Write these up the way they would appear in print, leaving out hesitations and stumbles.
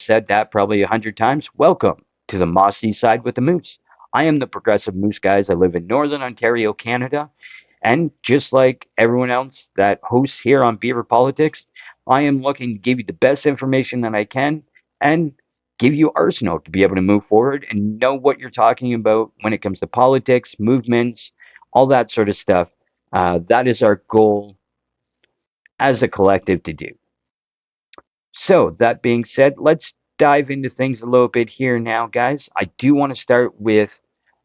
said that probably 100 times. Welcome to the Mossy Side with the Moose. I am the Progressive Moose, guys. I live in Northern Ontario, Canada. And just like everyone else that hosts here on Beaver Politics, I am looking to give you the best information that I can and give you arsenal to be able to move forward and know what you're talking about when it comes to politics, movements, all that sort of stuff. That is our goal as a collective to do. So, that being said, let's dive into things a little bit here now, guys. I do want to start with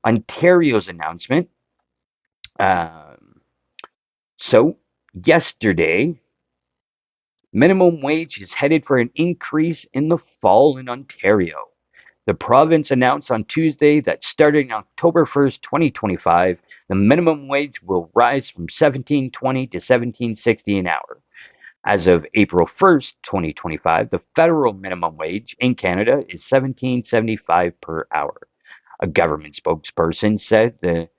Ontario's announcement. Um, so, yesterday, minimum wage is headed for an increase in the fall in Ontario. The province announced on Tuesday that starting October 1st, 2025, the minimum wage will rise from 17.20 to 17.60 an hour. As of April 1st, 2025, the federal minimum wage in Canada is 17.75 per hour. A government spokesperson said the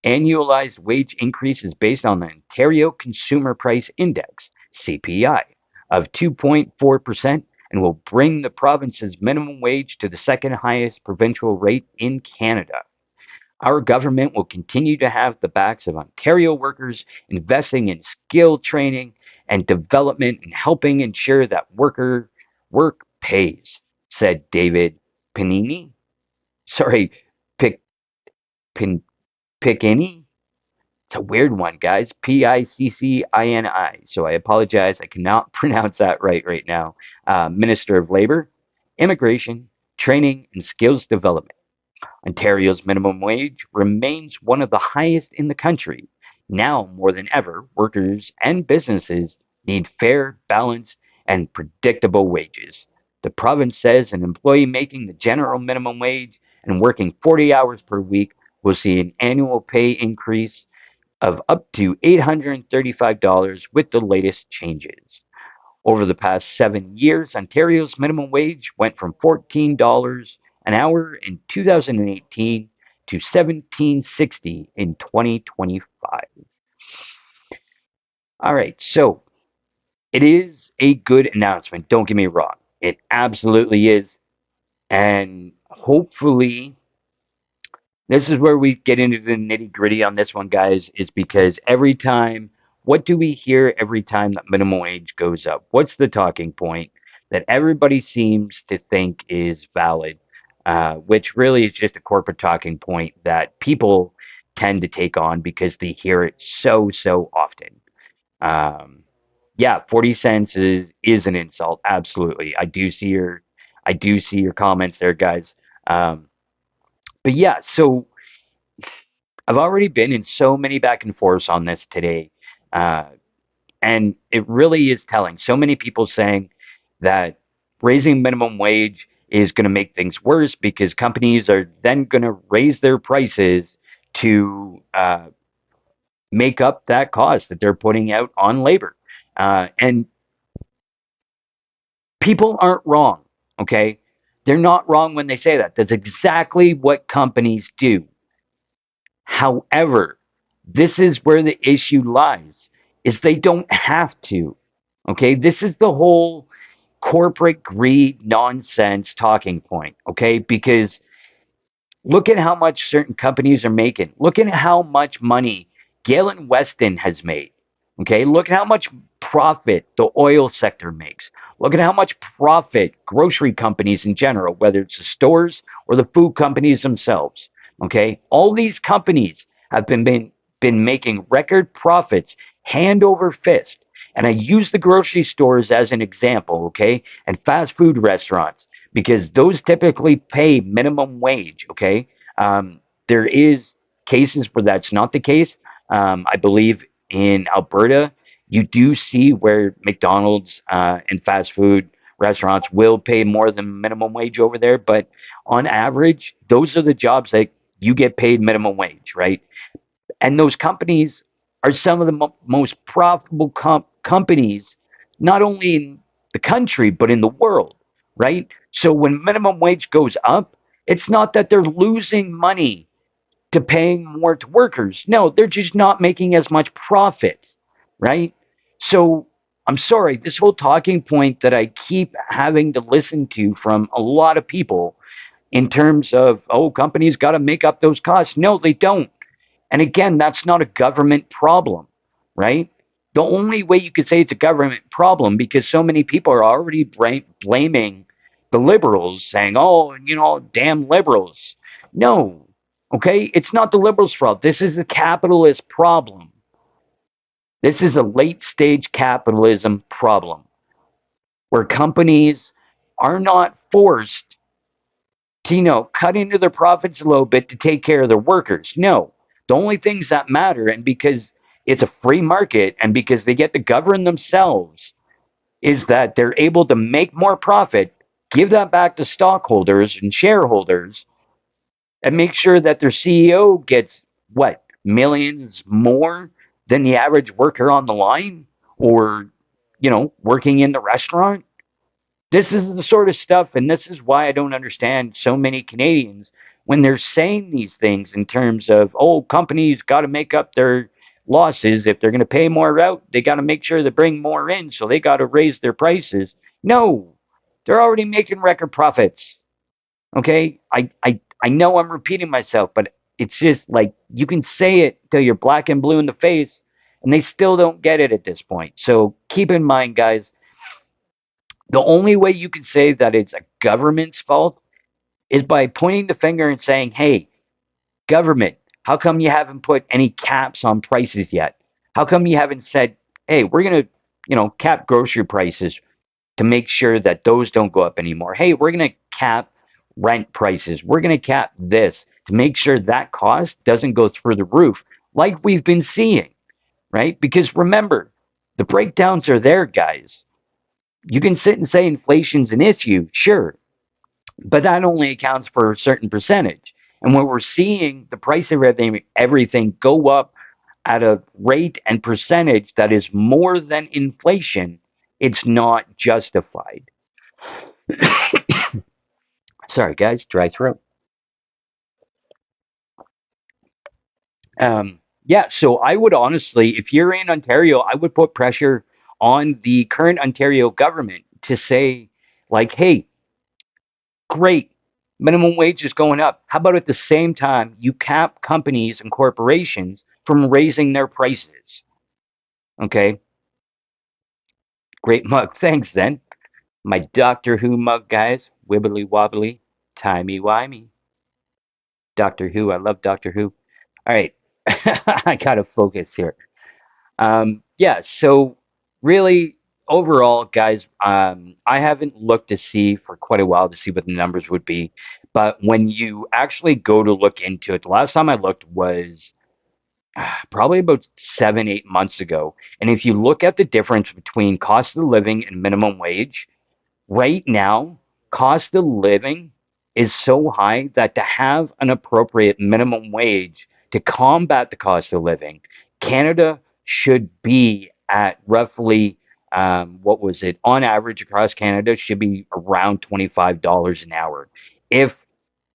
annualized wage increase is based on the Ontario Consumer Price Index, CPI, of 2.4% and will bring the province's minimum wage to the second highest provincial rate in Canada. Our government will continue to have the backs of Ontario workers, investing in skill training and development and helping ensure that work pays, said David Panini. Sorry, Pic, Pin, Piccini. It's a weird one, guys. Piccini. So I apologize. I cannot pronounce that right now. Minister of Labor, Immigration, Training, and Skills Development. Ontario's minimum wage remains one of the highest in the country. Now more than ever, workers and businesses need fair, balanced, and predictable wages. The province says an employee making the general minimum wage and working 40 hours per week will see an annual pay increase of up to $835 with the latest changes. Over the past 7 years, Ontario's minimum wage went from $14 an hour in 2018 to 17.60 in 2025. All right, so it is a good announcement. Don't get me wrong. It absolutely is. And hopefully, this is where we get into the nitty gritty on this one, guys, is because every time, what do we hear every time that minimum wage goes up? What's the talking point that everybody seems to think is valid, which really is just a corporate talking point that people tend to take on because they hear it so often. Um, yeah, 40 cents is an insult. Absolutely. I do see your comments there, guys. Um, but yeah, so I've already been in so many back and forths on this today, uh, and it really is telling. So many people saying that raising minimum wage is going to make things worse because companies are then going to raise their prices to make up that cost that they're putting out on labor. And people aren't wrong, okay? They're not wrong when they say that. That's exactly what companies do. However, this is where the issue lies is they don't have to. Okay? This is the whole corporate greed nonsense talking point, okay? Because look at how much certain companies are making. Look at how much money Galen Weston has made. Okay? Look at how much profit the oil sector makes. Look at how much profit grocery companies in general, whether it's the stores or the food companies themselves. Okay? All these companies have been making record profits hand over fist. And I use the grocery stores as an example, okay? And fast food restaurants because those typically pay minimum wage. Okay, there is cases where that's not the case. I believe in Alberta, you do see where McDonald's and fast food restaurants will pay more than minimum wage over there, but on average, those are the jobs that you get paid minimum wage, right? And those companies are some of the most profitable companies, not only in the country, but in the world, right? So when minimum wage goes up, it's not that they're losing money to paying more to workers. No, they're just not making as much profit, right? So I'm sorry, this whole talking point that I keep having to listen to from a lot of people in terms of, oh, companies got to make up those costs. No, they don't. And again, that's not a government problem, right? The only way you could say it's a government problem because so many people are already blaming the liberals, saying, oh, damn liberals. No, okay? It's not the liberals' fault. This is a capitalist problem. This is a late stage capitalism problem where companies are not forced to, cut into their profits a little bit to take care of their workers. No, the only things that matter, and because it's a free market and because they get to govern themselves, is that they're able to make more profit, give that back to stockholders and shareholders, and make sure that their CEO gets what, millions more than the average worker on the line or, working in the restaurant. This is the sort of stuff, and this is why I don't understand so many Canadians when they're saying these things in terms of, oh, companies got to make up their losses. If they're going to pay more out, they got to make sure to bring more in, so they got to raise their prices. No, they're already making record profits. Okay, I know I'm repeating myself, but it's just like you can say it till you're black and blue in the face, and they still don't get it at this point. So keep in mind, guys, the only way you can say that it's a government's fault is by pointing the finger and saying, hey, government, how come you haven't put any caps on prices yet? How come you haven't said, hey, we're going to, cap grocery prices to make sure that those don't go up anymore? Hey, we're going to cap rent prices. We're going to cap this to make sure that cost doesn't go through the roof like we've been seeing, right? Because remember, the breakdowns are there, guys. You can sit and say inflation's an issue, sure, but that only accounts for a certain percentage. And when we're seeing the price of everything go up at a rate and percentage that is more than inflation, it's not justified. Sorry, guys, dry throat. Yeah, so I would honestly, if you're in Ontario, I would put pressure on the current Ontario government to say, like, hey, great. Minimum wage is going up. How about at the same time you cap companies and corporations from raising their prices? Okay, great mug. Thanks, then. My Doctor Who mug, guys. Wibbly wobbly, timey wimey. Doctor Who. I love Doctor Who. All right, I gotta focus here. Yeah, so really, overall, guys, I haven't looked to see for quite a while to see what the numbers would be. But when you actually go to look into it, the last time I looked was probably about 7, 8 months ago. And if you look at the difference between cost of living and minimum wage, right now, cost of living is so high that to have an appropriate minimum wage to combat the cost of living, Canada should be at roughly, what was it, on average across Canada, should be around $25 an hour if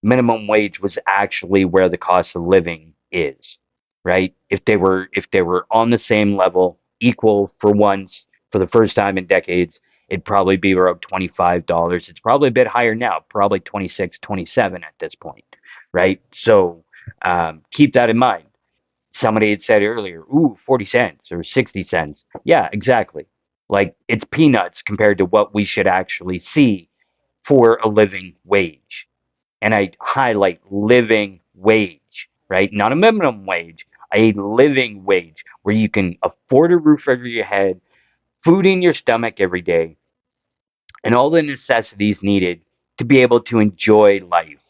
minimum wage was actually where the cost of living is, right? If they were on the same level, equal for once, for the first time in decades, it'd probably be around $25. It's probably a bit higher now, probably 26, 27 at this point, right? So keep that in mind. Somebody had said earlier, ooh, 40 cents or 60 cents. Yeah, exactly. Like it's peanuts compared to what we should actually see for a living wage. And I highlight living wage, right? Not a minimum wage, a living wage where you can afford a roof over your head, food in your stomach every day, and all the necessities needed to be able to enjoy life.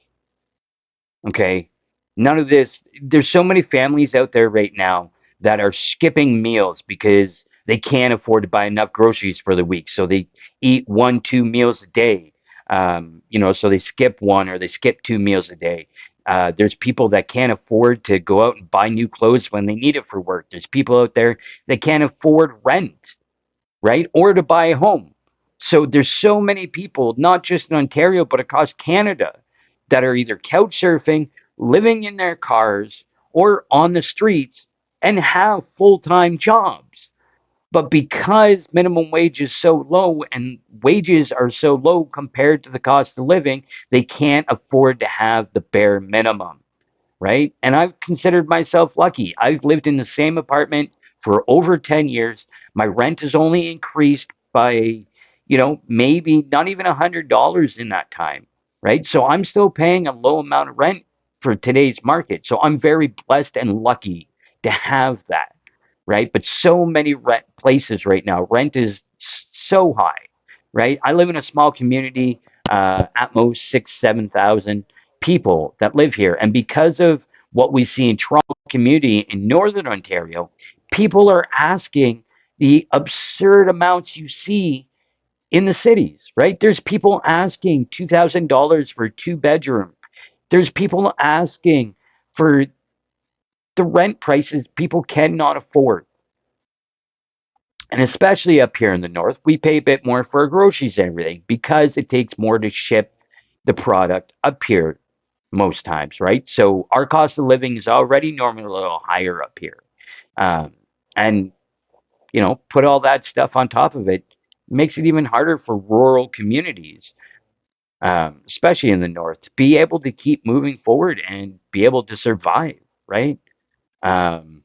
Okay. None of this, there's so many families out there right now that are skipping meals because they can't afford to buy enough groceries for the week. So they eat 1, 2 meals a day. So they skip one or they skip 2 meals a day. There's people that can't afford to go out and buy new clothes when they need it for work. There's people out there that can't afford rent, right? Or to buy a home. So there's so many people, not just in Ontario, but across Canada, that are either couch surfing, living in their cars, or on the streets and have full time jobs. But because minimum wage is so low and wages are so low compared to the cost of living, they can't afford to have the bare minimum, right? And I've considered myself lucky. I've lived in the same apartment for over 10 years. My rent has only increased by, maybe not even $100 in that time, right? So I'm still paying a low amount of rent for today's market. So I'm very blessed and lucky to have that, right? But so many rent places right now, rent is so high, right? I live in a small community, at most 7,000 people that live here. And because of what we see in Toronto community in Northern Ontario, people are asking the absurd amounts you see in the cities, right? There's people asking $2,000 for a two-bedroom. There's people asking for the rent prices people cannot afford. And especially up here in the north, we pay a bit more for our groceries and everything because it takes more to ship the product up here most times, right? So our cost of living is already normally a little higher up here. Um, and, put all that stuff on top of it, makes it even harder for rural communities, especially in the north, to be able to keep moving forward and be able to survive, right? Um,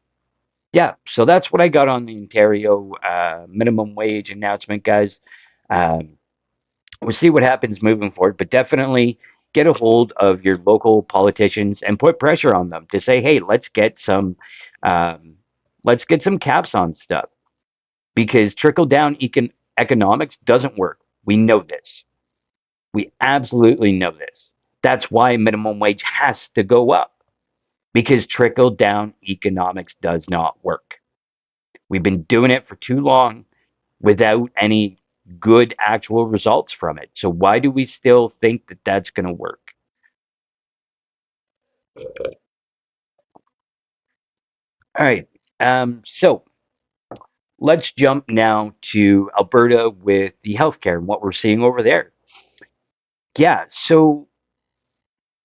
yeah, so that's what I got on the Ontario minimum wage announcement, guys. Um, we'll see what happens moving forward, but definitely get a hold of your local politicians and put pressure on them to say, hey, um, let's get some caps on stuff because trickle down economics doesn't work. We know this. We absolutely know this. That's why minimum wage has to go up because trickle down economics does not work. We've been doing it for too long without any good actual results from it. So why do we still think that that's going to work? All right. So let's jump now to Alberta with the healthcare and what we're seeing over there. Yeah. So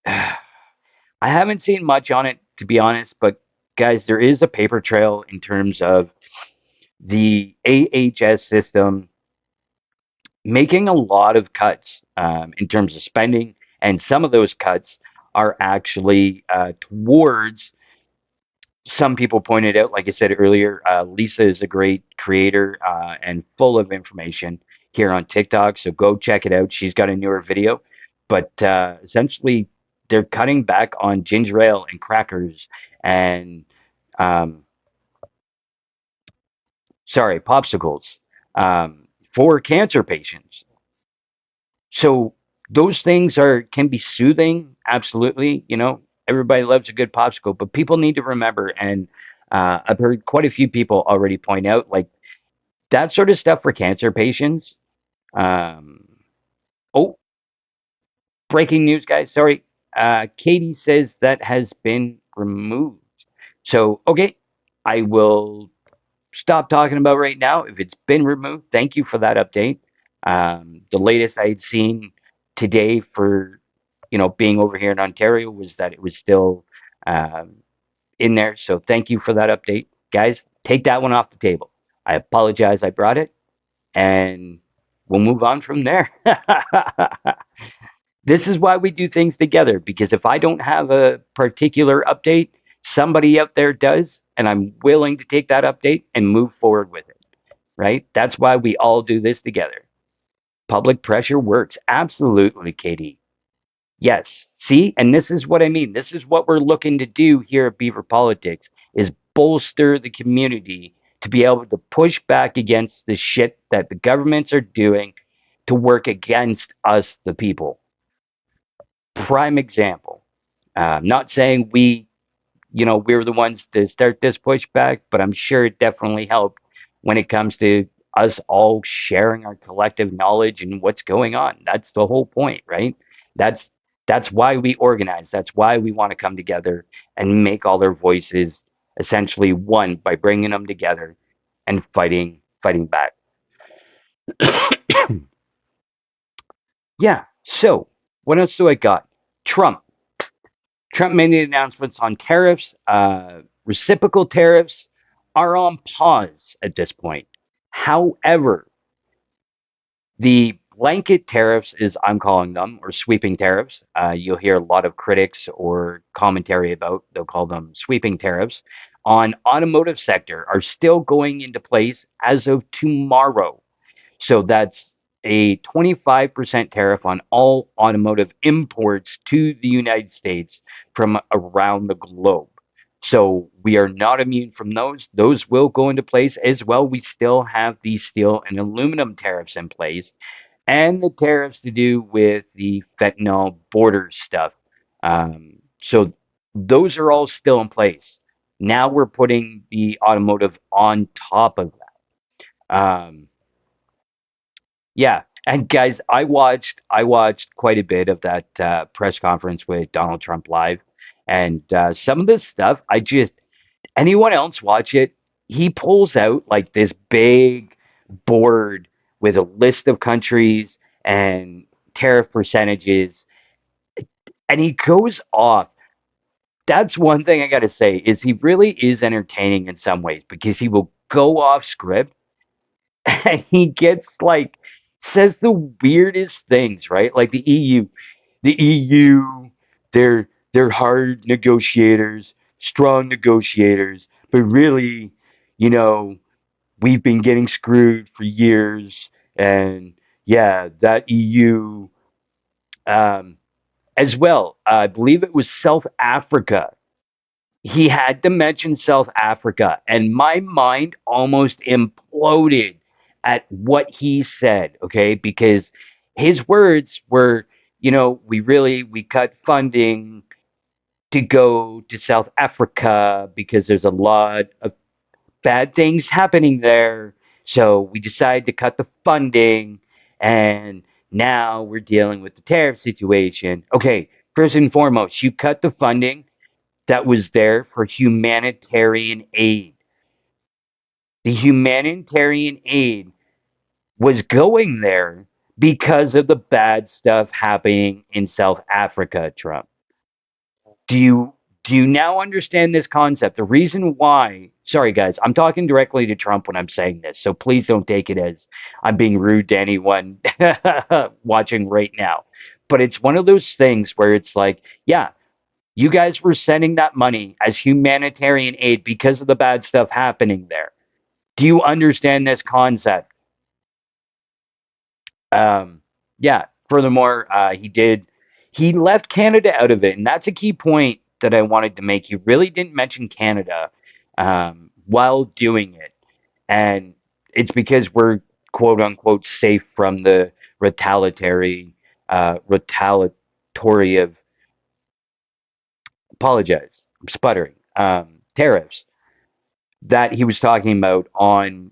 I haven't seen much on it, to be honest, but guys, there is a paper trail in terms of the AHS system making a lot of cuts in terms of spending, and some of those cuts are actually towards some people pointed out, like I said earlier, Lisa is a great creator and full of information here on TikTok. So go check it out. She's got a newer video, but essentially they're cutting back on ginger ale and crackers and um, sorry, popsicles for cancer patients. So those things are can be soothing, absolutely. Everybody loves a good popsicle, but people need to remember, and I've heard quite a few people already point out, like that sort of stuff for cancer patients. Um, oh, breaking news, guys! Sorry, Katie says that has been removed. So okay, I will stop talking about right now. If it's been removed, thank you for that update. The latest I had seen today for being over here in Ontario was that it was still um, in there. So thank you for that update, guys. Take that one off the table. I apologize. I brought it, and we'll move on from there. This is why we do things together because if I don't have a particular update, somebody out there does, and I'm willing to take that update and move forward with it, right? That's why we all do this together. Public pressure works. Absolutely, Katie. Yes. See, and this is what I mean. This is what we're looking to do here at Beaver Politics is bolster the community to be able to push back against the shit that the governments are doing to work against us, the people. Prime example. Not saying we're the ones to start this pushback, but I'm sure it definitely helped when it comes to us all sharing our collective knowledge and what's going on. That's the whole point, right? That's that's why we organize. That's why we want to come together and make all their voices essentially one by bringing them together and fighting back. Yeah. So what else do I got? Trump. Trump made the announcements on tariffs. Reciprocal tariffs are on pause at this point. However, the blanket tariffs, as I'm calling them, or sweeping tariffs, you'll hear a lot of critics or commentary about, they'll call them sweeping tariffs, on automotive sector are still going into place as of tomorrow. So that's a 25% tariff on all automotive imports to the United States from around the globe. So we are not immune from those. Those will go into place as well. We still have the steel and aluminum tariffs in place and the tariffs to do with the fentanyl border stuff. So those are all still in place. Now we're putting the automotive on top of that. Yeah, and guys, I watched quite a bit of that press conference with Donald Trump live, and some of this stuff I just anyone else watch it, he pulls out like this big board with a list of countries and tariff percentages, and he goes off. That's one thing I got to say is he really is entertaining in some ways because he will go off script and he gets like says the weirdest things, right? Like the EU, they're hard negotiators, strong negotiators, but really, you know, we've been getting screwed for years, and yeah, that EU um, as well. I believe it was South Africa. He had to mention South Africa, and my mind almost imploded at what he said, okay? Because his words were, we cut funding to go to South Africa because there's a lot of bad things happening there. So we decided to cut the funding, and now we're dealing with the tariff situation. Okay, first and foremost, you cut the funding that was there for humanitarian aid. The humanitarian aid was going there because of the bad stuff happening in South Africa, Trump. Do you do you now understand this concept? The reason why, sorry guys, I'm talking directly to Trump when I'm saying this, so please don't take it as I'm being rude to anyone watching right now. But it's one of those things where it's like, yeah, you guys were sending that money as humanitarian aid because of the bad stuff happening there. Do you understand this concept? Um, yeah. Furthermore, he left Canada out of it, and that's a key point that I wanted to make. He really didn't mention Canada while doing it, and it's because we're quote unquote safe from the retaliatory of apologize, I'm sputtering tariffs that he was talking about on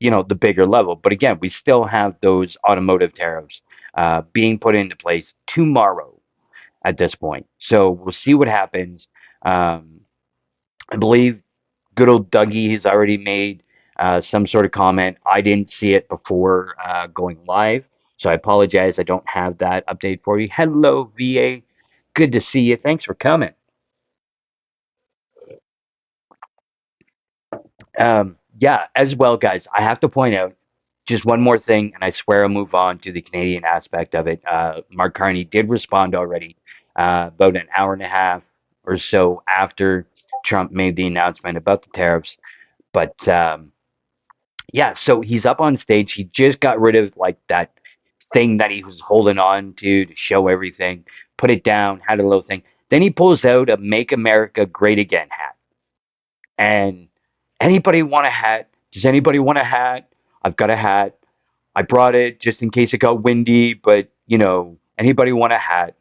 the bigger level. But again, we still have those automotive tariffs being put into place tomorrow at this point. So we'll see what happens. Um, I believe good old Dougie has already made some sort of comment. I didn't see it before going live, so I apologize. I don't have that update for you. Hello, VA. Good to see you. Thanks for coming. Yeah, as well, guys, I have to point out just one more thing, and I swear I'll move on to the Canadian aspect of it. Mark Carney did respond already about an hour and a half or so after Trump made the announcement about the tariffs. But yeah, so he's up on stage. He just got rid of like that thing that he was holding on to show everything, put it down, had a little thing. Then he pulls out a Make America Great Again hat. And anybody want a hat? Does anybody want a hat? I've got a hat. I brought it just in case it got windy, but anybody want a hat?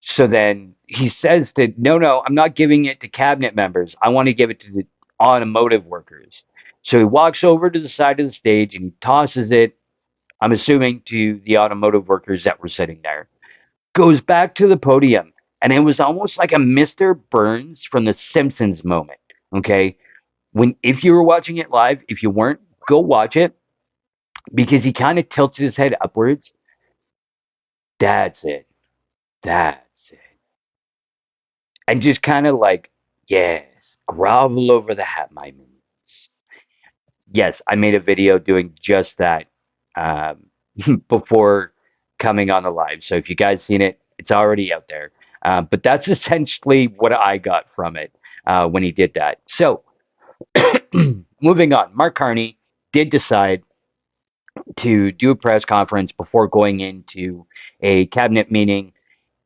So then he says that no, I'm not giving it to cabinet members. I want to give it to the automotive workers. So he walks over to the side of the stage and he tosses it, I'm assuming, to the automotive workers that were sitting there. Goes back to the podium, and it was almost like a Mr. Burns from The Simpsons moment. Okay, when if you were watching it live, if you weren't, go watch it because he kind of tilts his head upwards. That's it. That's it. And just kind of like, yes, grovel over the hat, my man. Yes, I made a video doing just that um, before coming on the live. So if you guys seen it, it's already out there. But that's essentially what I got from it when he did that. So moving on, Mark Carney did decide to do a press conference before going into a cabinet meeting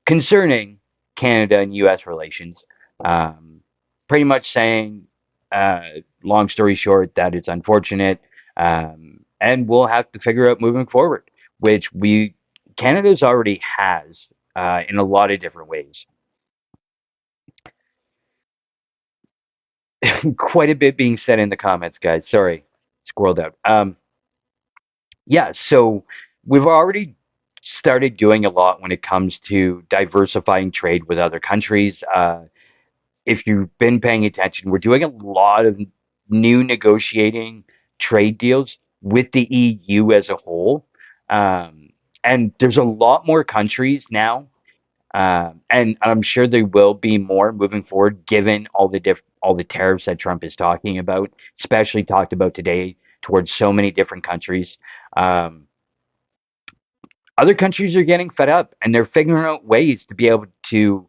concerning Canada and U.S. relations. Um, Pretty much saying, uh, long story short, that it's unfortunate, and we'll have to figure out moving forward, which we Canada's already has in a lot of different ways. Quite a bit being said in the comments, guys. Sorry, squirreled out. Yeah, so we've already started doing a lot when it comes to diversifying trade with other countries. If you've been paying attention, we're doing a lot of new negotiating trade deals with the EU as a whole. Um, and there's a lot more countries now, and I'm sure there will be more moving forward, given all the tariffs that Trump is talking about, especially talked about today towards so many different countries. Um, Other countries are getting fed up, and they're figuring out ways to be able to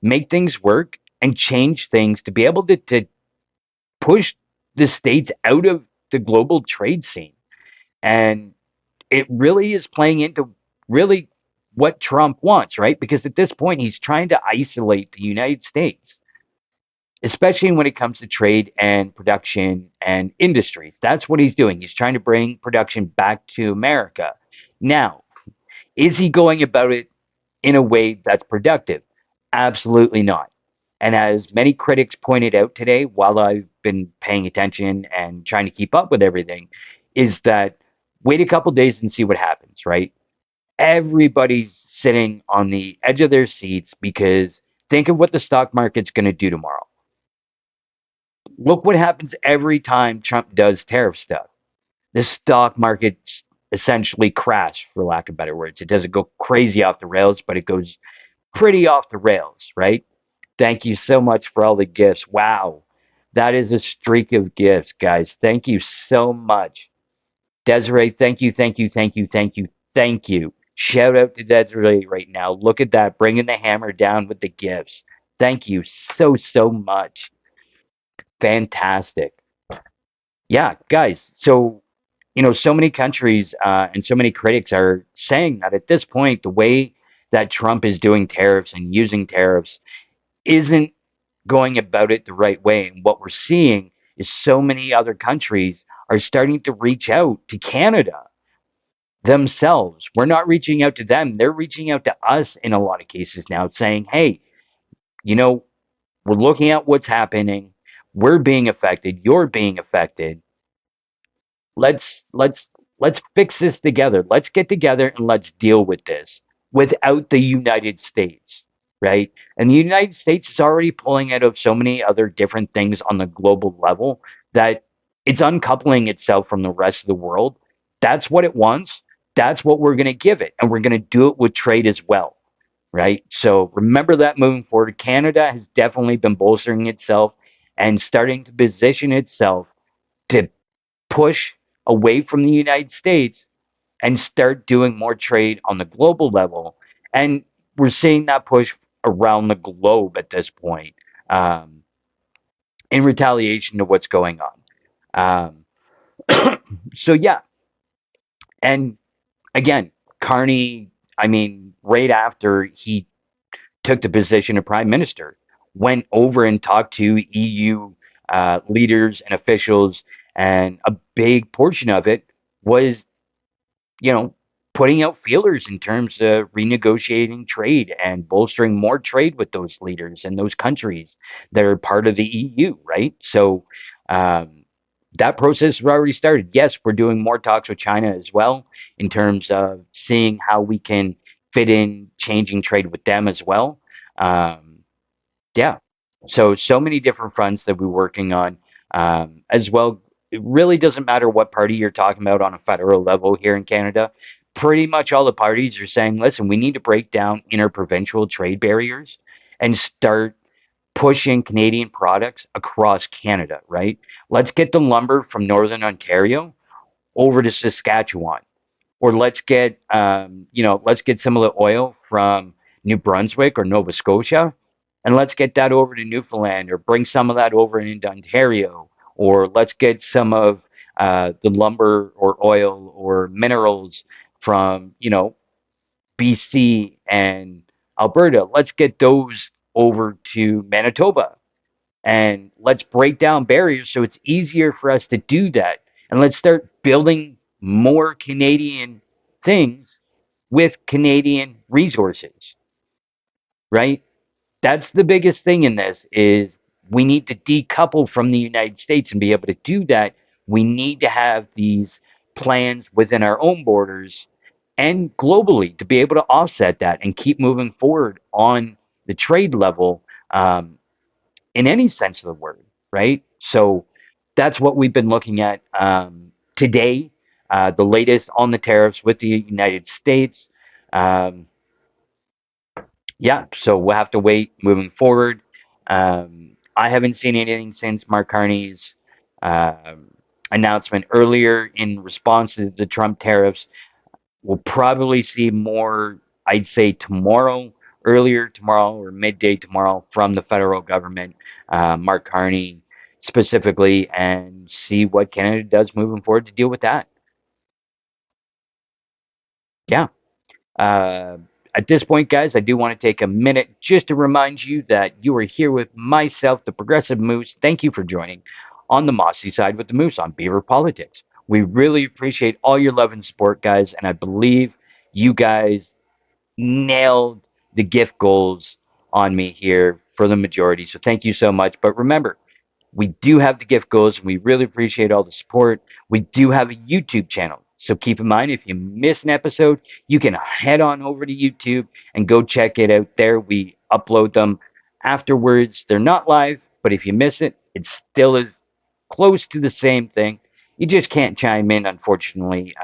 make things work and change things to be able to push the states out of the global trade scene. And it really is playing into really what Trump wants, right? Because at this point, he's trying to isolate the United States, especially when it comes to trade and production and industries. That's what he's doing. He's trying to bring production back to America. Now, is he going about it in a way that's productive? Absolutely not. And as many critics pointed out today, while I've been paying attention and trying to keep up with everything, is that wait a couple days and see what happens, right? Everybody's sitting on the edge of their seats because think of what the stock market's going to do tomorrow. Look what happens every time Trump does tariff stuff. The stock market's essentially crash, for lack of better words. It doesn't go crazy off the rails, but it goes pretty off the rails, right? Thank you so much for all the gifts. Wow. That is a streak of gifts, guys. Thank you so much. Desiree, thank you, thank you, thank you, thank you, thank you. Shout out to Desiree right now. Look at that, bringing the hammer down with the gifts. Thank you so, so much. Fantastic. Yeah, guys. So, so many countries and so many critics are saying that at this point, the way that Trump is doing tariffs and using tariffs isn't going about it the right way. And what we're seeing is so many other countries are starting to reach out to Canada themselves. We're not reaching out to them, they're reaching out to us in a lot of cases now, saying, hey, you know, we're looking at what's happening. We're being affected. You're being affected. Let's let's fix this together. Let's get together and let's deal with this without the United States, right? And the United States is already pulling out of so many other different things on the global level that it's uncoupling itself from the rest of the world. That's what it wants. That's what we're going to give it, and we're going to do it with trade as well, right? So remember that moving forward, Canada has definitely been bolstering itself and starting to position itself to push away from the United States and start doing more trade on the global level. And we're seeing that push around the globe at this point um, in retaliation to what's going on. So, yeah. And again, Carney, I mean, right after he took the position of prime minister, went over and talked to EU leaders and officials, and a big portion of it was you know, putting out feelers in terms of renegotiating trade and bolstering more trade with those leaders and those countries that are part of the EU, right? So um, that process has already started. Yes, we're doing more talks with China as well in terms of seeing how we can fit in changing trade with them as well. Um, yeah. So many different fronts that we're working on as well. It really doesn't matter what party you're talking about on a federal level here in Canada. Pretty much all the parties are saying, listen, we need to break down interprovincial trade barriers and start pushing Canadian products across Canada, right? Let's get the lumber from Northern Ontario over to Saskatchewan, or let's get some of the oil from New Brunswick or Nova Scotia, and let's get that over to Newfoundland, or bring some of that over into Ontario, or let's get some of the lumber or oil or minerals from BC and Alberta. Let's get those over to Manitoba, and let's break down barriers so it's easier for us to do that. And let's start building more Canadian things with Canadian resources, right? That's the biggest thing in this is we need to decouple from the United States, and be able to do that, we need to have these plans within our own borders and globally to be able to offset that and keep moving forward on the trade level, in any sense of the word, right? So that's what we've been looking at today, the latest on the tariffs with the United States. Um, yeah, so we'll have to wait moving forward. I haven't seen anything since Mark Carney's um announcement earlier in response to the Trump tariffs. We'll probably see more, I'd say tomorrow, earlier tomorrow or midday tomorrow, from the federal government, Mark Carney specifically, and see what Canada does moving forward to deal with that. Yeah. Uh, at this point, guys, I do want to take a minute just to remind you that you are here with myself, the Progressive Moose. Thank you for joining on the Mossy Side with the Moose on Beaver Politics. We really appreciate all your love and support, guys, and I believe you guys nailed the gift goals on me here for the majority. So thank you so much. But remember, we do have the gift goals, and we really appreciate all the support. We do have a YouTube channel. So keep in mind, if you miss an episode, you can head on over to YouTube and go check it out there. We upload them afterwards. They're not live, but if you miss it, it still is close to the same thing. You just can't chime in, unfortunately,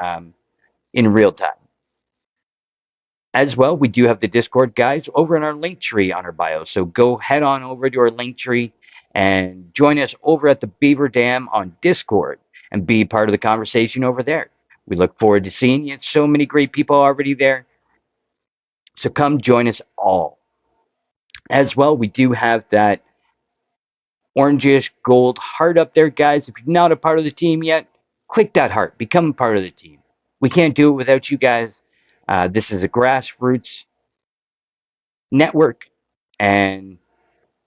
in real time. As well, we do have the Discord guys over in our link tree on our bio. So go head on over to our link tree and join us over at the Beaver Dam on Discord and be part of the conversation over there. We look forward to seeing you. So many great people already there. So come join us all. As well, we do have that orangish gold heart up there, guys. If you're not a part of the team yet, click that heart. Become a part of the team. We can't do it without you guys. This is a grassroots network, and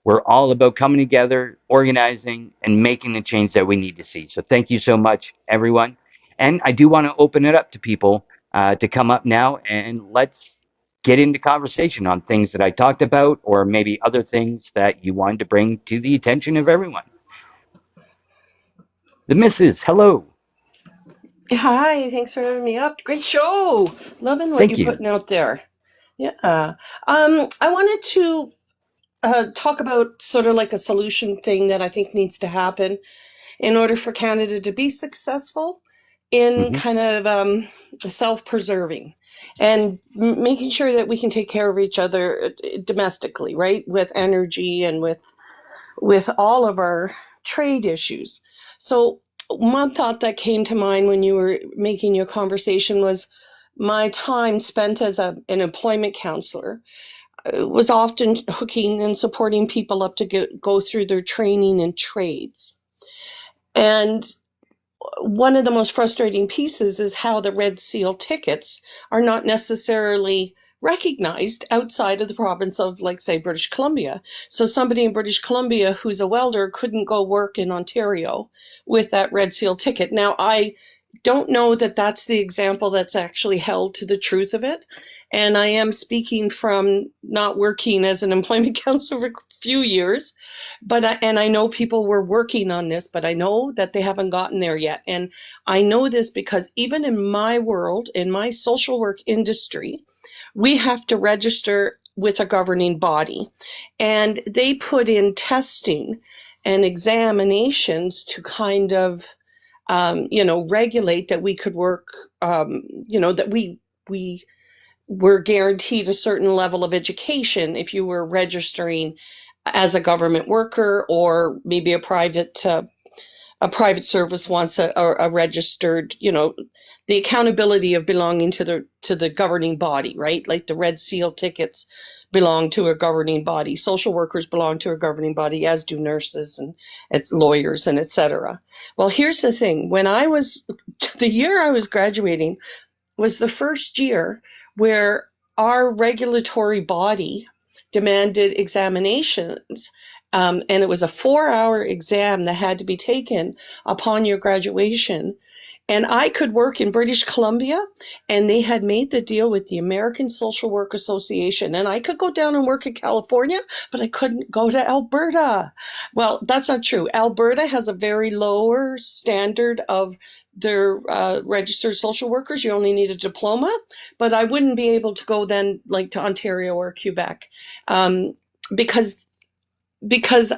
we're all about coming together, organizing, and making the change that we need to see. So thank you so much, everyone. And I do want to open it up to people to come up now, and let's get into conversation on things that I talked about, or maybe other things that you wanted to bring to the attention of everyone. The missus, hello. Hi, thanks for having me up. Great show. Loving what Thank you're you. putting out there. Yeah. I wanted to talk about sort of like a solution thing that I think needs to happen in order for Canada to be successful in Hmm. kind of self-preserving and making sure that we can take care of each other domestically, right? With energy and with all of our trade issues. So one thought that came to mind when you were making your conversation was my time spent as an employment counselor was often hooking and supporting people up to go through their training in trades. And one of the most frustrating pieces is how the Red Seal tickets are not necessarily recognized outside of the province of, like, say, British Columbia. So somebody in British Columbia who's a welder couldn't go work in Ontario with that Red Seal ticket. Now, I don't know that that's the example that's actually held to the truth of it. And I am speaking from not working as an employment counselor for a few years, and I know people were working on this, but I know that they haven't gotten there yet. And I know this because even in my world, in my social work industry, we have to register with a governing body, and they put in testing and examinations to kind of regulate that we could work, that we were guaranteed a certain level of education if you were registering as a government worker, or maybe a private service wants a registered, the accountability of belonging to the governing body, right? Like the Red Seal tickets belong to a governing body. Social workers belong to a governing body, as do nurses and it's lawyers and etc. Well, here's the thing. The year I was graduating was the first year where our regulatory body demanded examinations. And it was a 4-hour exam that had to be taken upon your graduation. And I could work in British Columbia, and they had made the deal with the American Social Work Association. And I could go down and work in California, but I couldn't go to Alberta. Well, that's not true. Alberta has a very lower standard of their registered social workers. You only need a diploma, but I wouldn't be able to go then like to Ontario or Quebec, um, because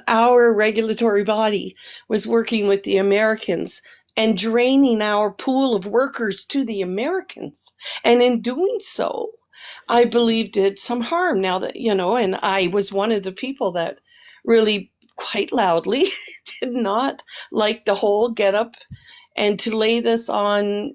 our regulatory body was working with the Americans and draining our pool of workers to the Americans. And in doing so, I believe did some harm. Now that, and I was one of the people that really quite loudly did not like the whole get up and to lay this on,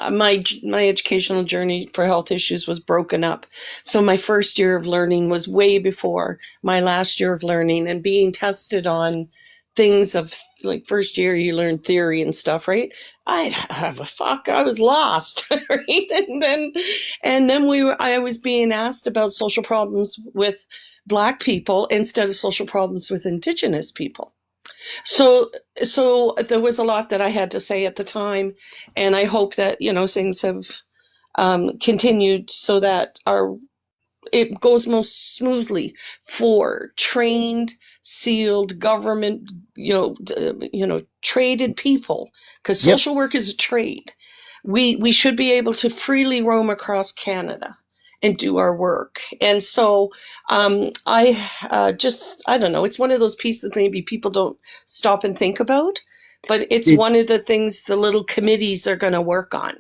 my educational journey for health issues was broken up. So my first year of learning was way before my last year of learning, and being tested on things of like first year you learn theory and stuff, right? I was lost, right? And then I was being asked about social problems with Black people instead of social problems with Indigenous people. So, so there was a lot that I had to say at the time, and I hope that things have continued so that our it goes most smoothly for trained, sealed government, traded people, because Yep. social work is a trade. We should be able to freely roam across Canada and do our work. And so I don't know. It's one of those pieces maybe people don't stop and think about, but it's one of It's the things the little committees are going to work on,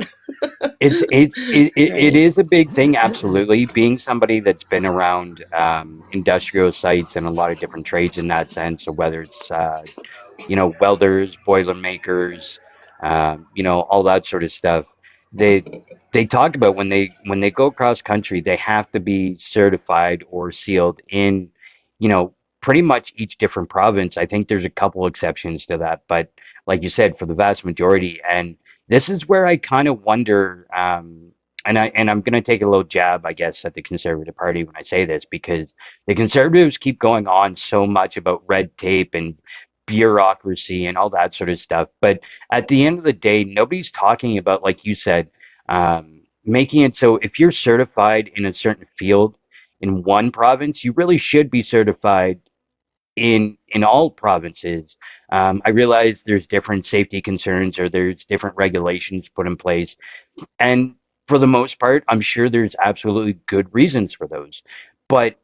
it right? is a big thing, absolutely. Being somebody that's been around industrial sites and a lot of different trades in that sense, so whether it's welders, boilermakers, all that sort of stuff. They they talk about when they go cross country, they have to be certified or sealed in, pretty much each different province. I think there's a couple exceptions to that, but like you said, for the vast majority, and this is where I kind of wonder, and I'm going to take a little jab, I guess, at the Conservative Party when I say this, because the Conservatives keep going on so much about red tape and bureaucracy and all that sort of stuff. But at the end of the day, nobody's talking about, like you said, making it so if you're certified in a certain field in one province, you really should be certified in all provinces. I realize there's different safety concerns or there's different regulations put in place, and for the most part, I'm sure there's absolutely good reasons for those. But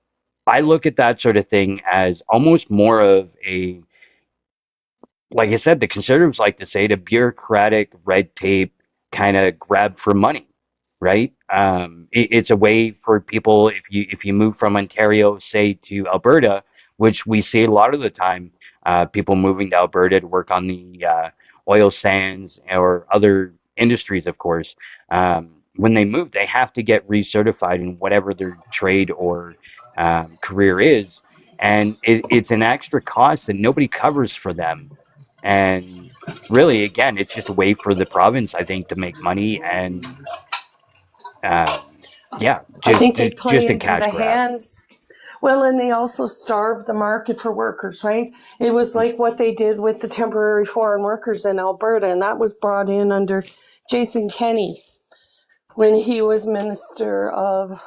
I look at that sort of thing as almost more of a, like I said, the conservatives like to say, the bureaucratic red tape kind of grab for money, right? It's a way for people, if you move from Ontario, say, to Alberta, which we see a lot of the time, people moving to Alberta to work on the oil sands or other industries, of course. When they move, they have to get recertified in whatever their trade or career is, and it's an extra cost that nobody covers for them. And really, again, it's just a way for the province, I think, to make money and yeah, I just think they just play just a into cash the grab. hands. Well, and they also starved the market for workers, right? It was like what they did with the temporary foreign workers in Alberta, and that was brought in under Jason Kenney when he was minister of.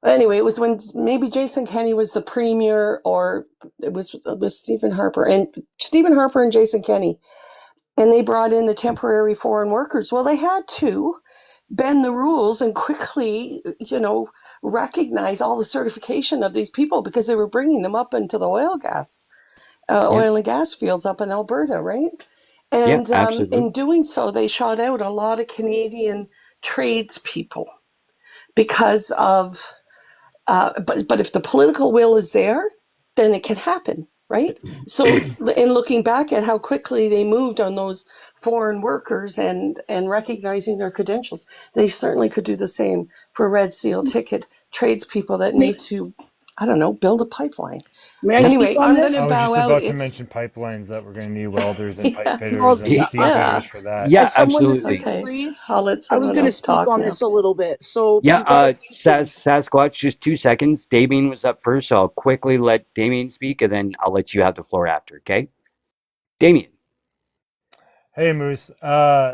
Anyway, it was when maybe Jason Kenney was the premier, or it was Stephen Harper and Jason Kenney, and they brought in the temporary foreign workers. Well, they had to bend the rules and quickly, recognize all the certification of these people because they were bringing them up into the Yeah, oil and gas fields up in Alberta, right? yeah, And in absolutely. doing so, they shot out a lot of Canadian tradespeople because of But if the political will is there, then it can happen, right? So, in looking back at how quickly they moved on those foreign workers and recognizing their credentials, they certainly could do the same for Red Seal ticket tradespeople that May, need to, I don't know, build a pipeline. may I speak Anyway, on I'm going to I this? was bow just out. about to It's mention pipelines that we're going to need welders and pipe yeah, fitters Well, and yeah, seam yeah. fitters for that. Yeah, as someone that's in absolutely. the Okay, trades, I'll let I was someone going to else speak talk on now. this a little bit. So Yeah, you've got a few things. Sasquatch, just 2 seconds. Damien was up first, so I'll quickly let Damien speak, and then I'll let you have the floor after, okay? Damien. Hey, Moose.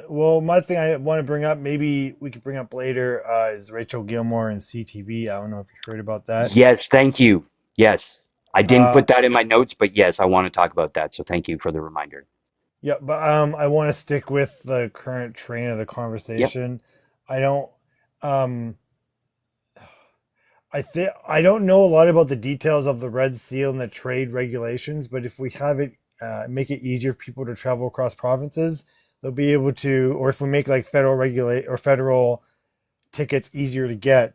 Well, my thing I want to bring up, maybe we could bring up later, is Rachel Gilmore and CTV. I don't know if you heard about that. Yes, thank you. Yes. I didn't Uh, put that in my notes, but yes, I want to talk about that, so thank you for the reminder. yeah, but I want to stick with the current train of the Yep. conversation. I don't, um, I don't know a lot about the details of the Red Seal and the trade regulations, but if we have it, make it easier for people to travel across provinces, they'll be able to, or if we make like federal regulate or federal tickets easier to get,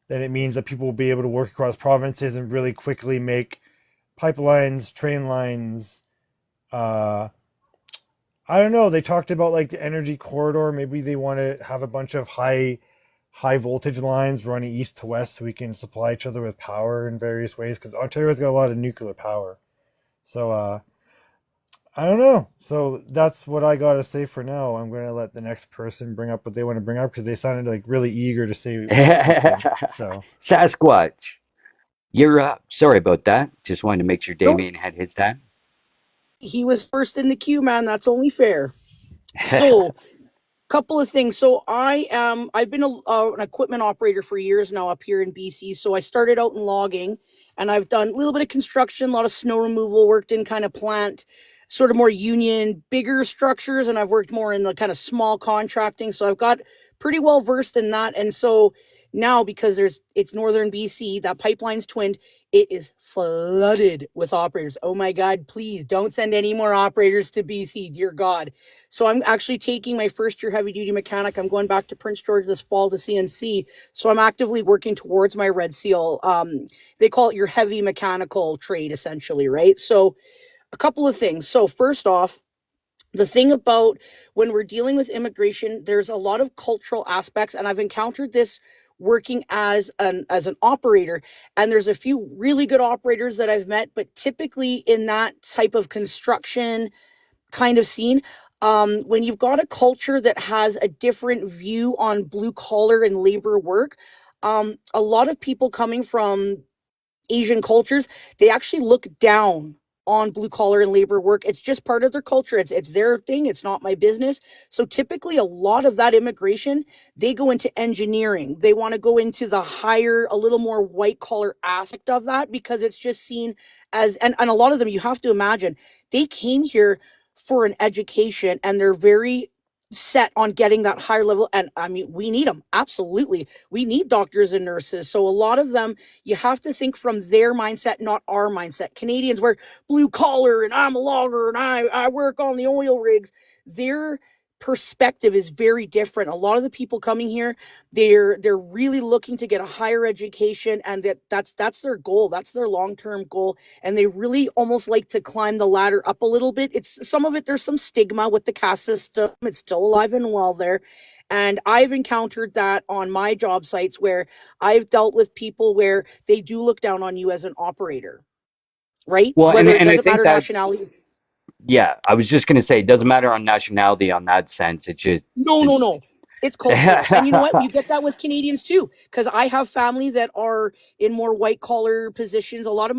then it means that people will be able to work across provinces and really quickly make pipelines, train lines. Uh, I don't know. They talked about like the energy corridor. Maybe they want to have a bunch of high voltage lines running east to west so we can supply each other with power in various ways because Ontario's got a lot of nuclear power. So I don't know. So that's what I got to say for now. I'm going to let the next person bring up what they want to bring up because they sounded like really eager to say something. So Sasquatch, you're up. Sorry about that. Just wanted to make sure No, Damien had his time. he was first in the queue, man. That's only fair. So couple of things. So I've been an equipment operator for years now up here in BC. So I started out in logging, and I've done a little bit of construction, a lot of snow removal, worked in kind of plant, sort of more union, bigger structures, and I've worked more in the kind of small contracting. So I've got pretty well versed in that. And so now, because it's northern BC, that pipeline's twinned, it is flooded with operators. Oh my God, please don't send any more operators to BC, dear God. So I'm actually taking my first year heavy duty mechanic. I'm going back to Prince George this fall to CNC. So I'm actively working towards my Red Seal. They call it your heavy mechanical trade, essentially, right? So a couple of things. So first off, the thing about when we're dealing with immigration, there's a lot of cultural aspects, and I've encountered this working as an operator, and there's a few really good operators that I've met, but typically in that type of construction kind of scene, when you've got a culture that has a different view on blue collar and labor work, a lot of people coming from Asian cultures, they actually look down on blue collar and labor work. It's just part of their culture. It's their thing. It's not my business. So typically a lot of that immigration, they go into engineering. They want to go into the higher, a little more white collar aspect of that because it's just seen as and a lot of them you have to imagine, they came here for an education and they're very set on getting that higher level. And I mean, we need them. Absolutely. We need doctors and nurses. So a lot of them, you have to think from their mindset, not our mindset. Canadians were blue collar and I'm a logger and I work on the oil rigs. Their perspective is very different. A lot of the people coming here, they're really looking to get a higher education, and that's their goal. That's their long-term goal. And they really almost like to climb the ladder up a little bit. It's some of it, there's some stigma with the caste system. It's still alive and well there. And I've encountered that on my job sites where I've dealt with people where they do look down on you as an operator, right? Well, Whether it and I doesn't think matter that's nationality. yeah. I was just gonna say it doesn't matter on nationality on that sense. It just No, no, no. It's cultural. And you know what? You get that with Canadians too. Because I have family that are in more white collar positions. A lot of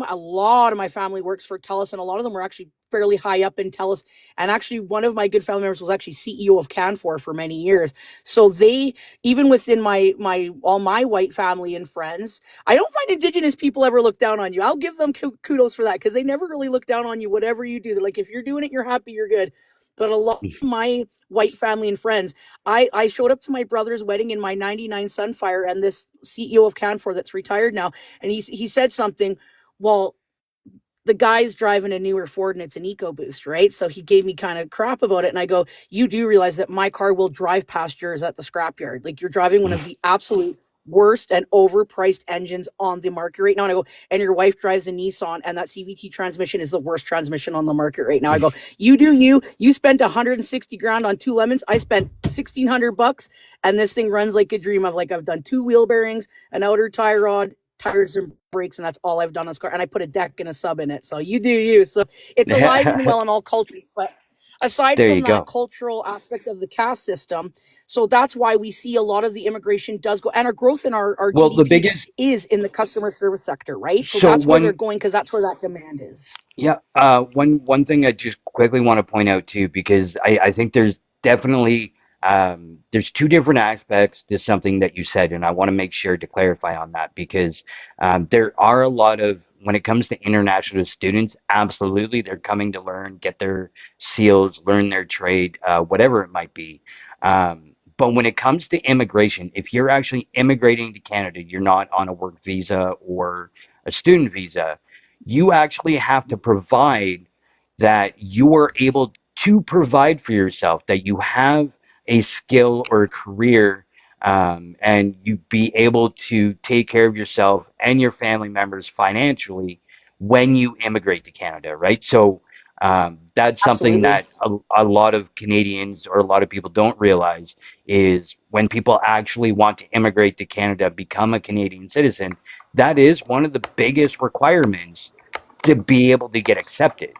my family works for TELUS, and a lot of them were actually fairly high up in TELUS. And actually one of my good family members was actually CEO of Canfor for many years. So they, even within my all my white family and friends, I don't find Indigenous people ever look down on you. I'll give them kudos for that because they never really look down on you, whatever you do. They're like, if you're doing it, you're happy, you're good. But a lot of my white family and friends, I showed up to my brother's wedding in my 99 Sunfire, and this CEO of Canfor that's retired now, and he said something, well, the guy's driving a newer Ford and it's an EcoBoost, right? So he gave me kind of crap about it. And I go, you do realize that my car will drive past yours at the scrapyard. Like, you're driving one of the absolute worst and overpriced engines on the market right now. And I go, and your wife drives a Nissan, and that CVT transmission is the worst transmission on the market right now. I go, you do you. You spent 160 grand on two lemons. I spent $1,600, and this thing runs like a dream. I've done two wheel bearings, an outer tie rod, tires and brakes, and that's all I've done on this car. And I put a deck and a sub in it. So you do you. So it's alive and well in all cultures. But aside There you from that go. cultural aspect of the caste system, so that's why we see a lot of the immigration does go, and our growth in our Well, the GDP biggest is in the customer service sector, right? So so that's where they're one going because that's where that demand is. Yeah, one thing I just quickly want to point out too, because I think there's definitely there's two different aspects to something that you said, and I want to make sure to clarify on that because there are a lot of when it comes to international students, absolutely they're coming to learn, get their seals, learn their trade, whatever it might be. But when it comes to immigration, if you're actually immigrating to Canada, you're not on a work visa or a student visa, you actually have to provide that you are able to provide for yourself, that you have a skill or a career, and you be able to take care of yourself and your family members financially when you immigrate to Canada, right? So that's something Absolutely. that a lot of Canadians or a lot of people don't realize is when people actually want to immigrate to Canada, become a Canadian citizen, that is one of the biggest requirements to be able to get accepted.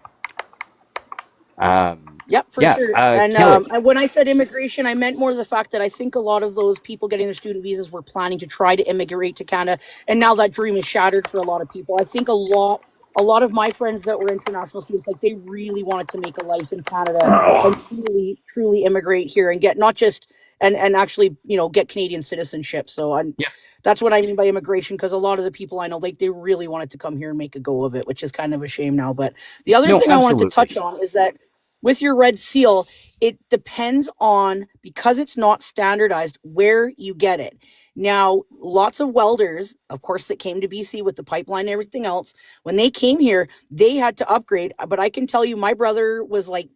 Yep, for Yeah, sure. And Kelly. when I said immigration, I meant more the fact that I think a lot of those people getting their student visas were planning to try to immigrate to Canada, and now that dream is shattered for a lot of people. I think a lot of my friends that were international students, like they really wanted to make a life in Canada and truly, truly immigrate here and get not just and actually, get Canadian citizenship. So Yeah, that's what I mean by immigration, because a lot of the people I know, like they really wanted to come here and make a go of it, which is kind of a shame now. But the other no, thing I wanted to touch absolutely. on is that with your red seal, it depends on, because it's not standardized, where you get it. Now, lots of welders, of course, that came to BC with the pipeline and everything else, when they came here, they had to upgrade. But I can tell you, my brother was like,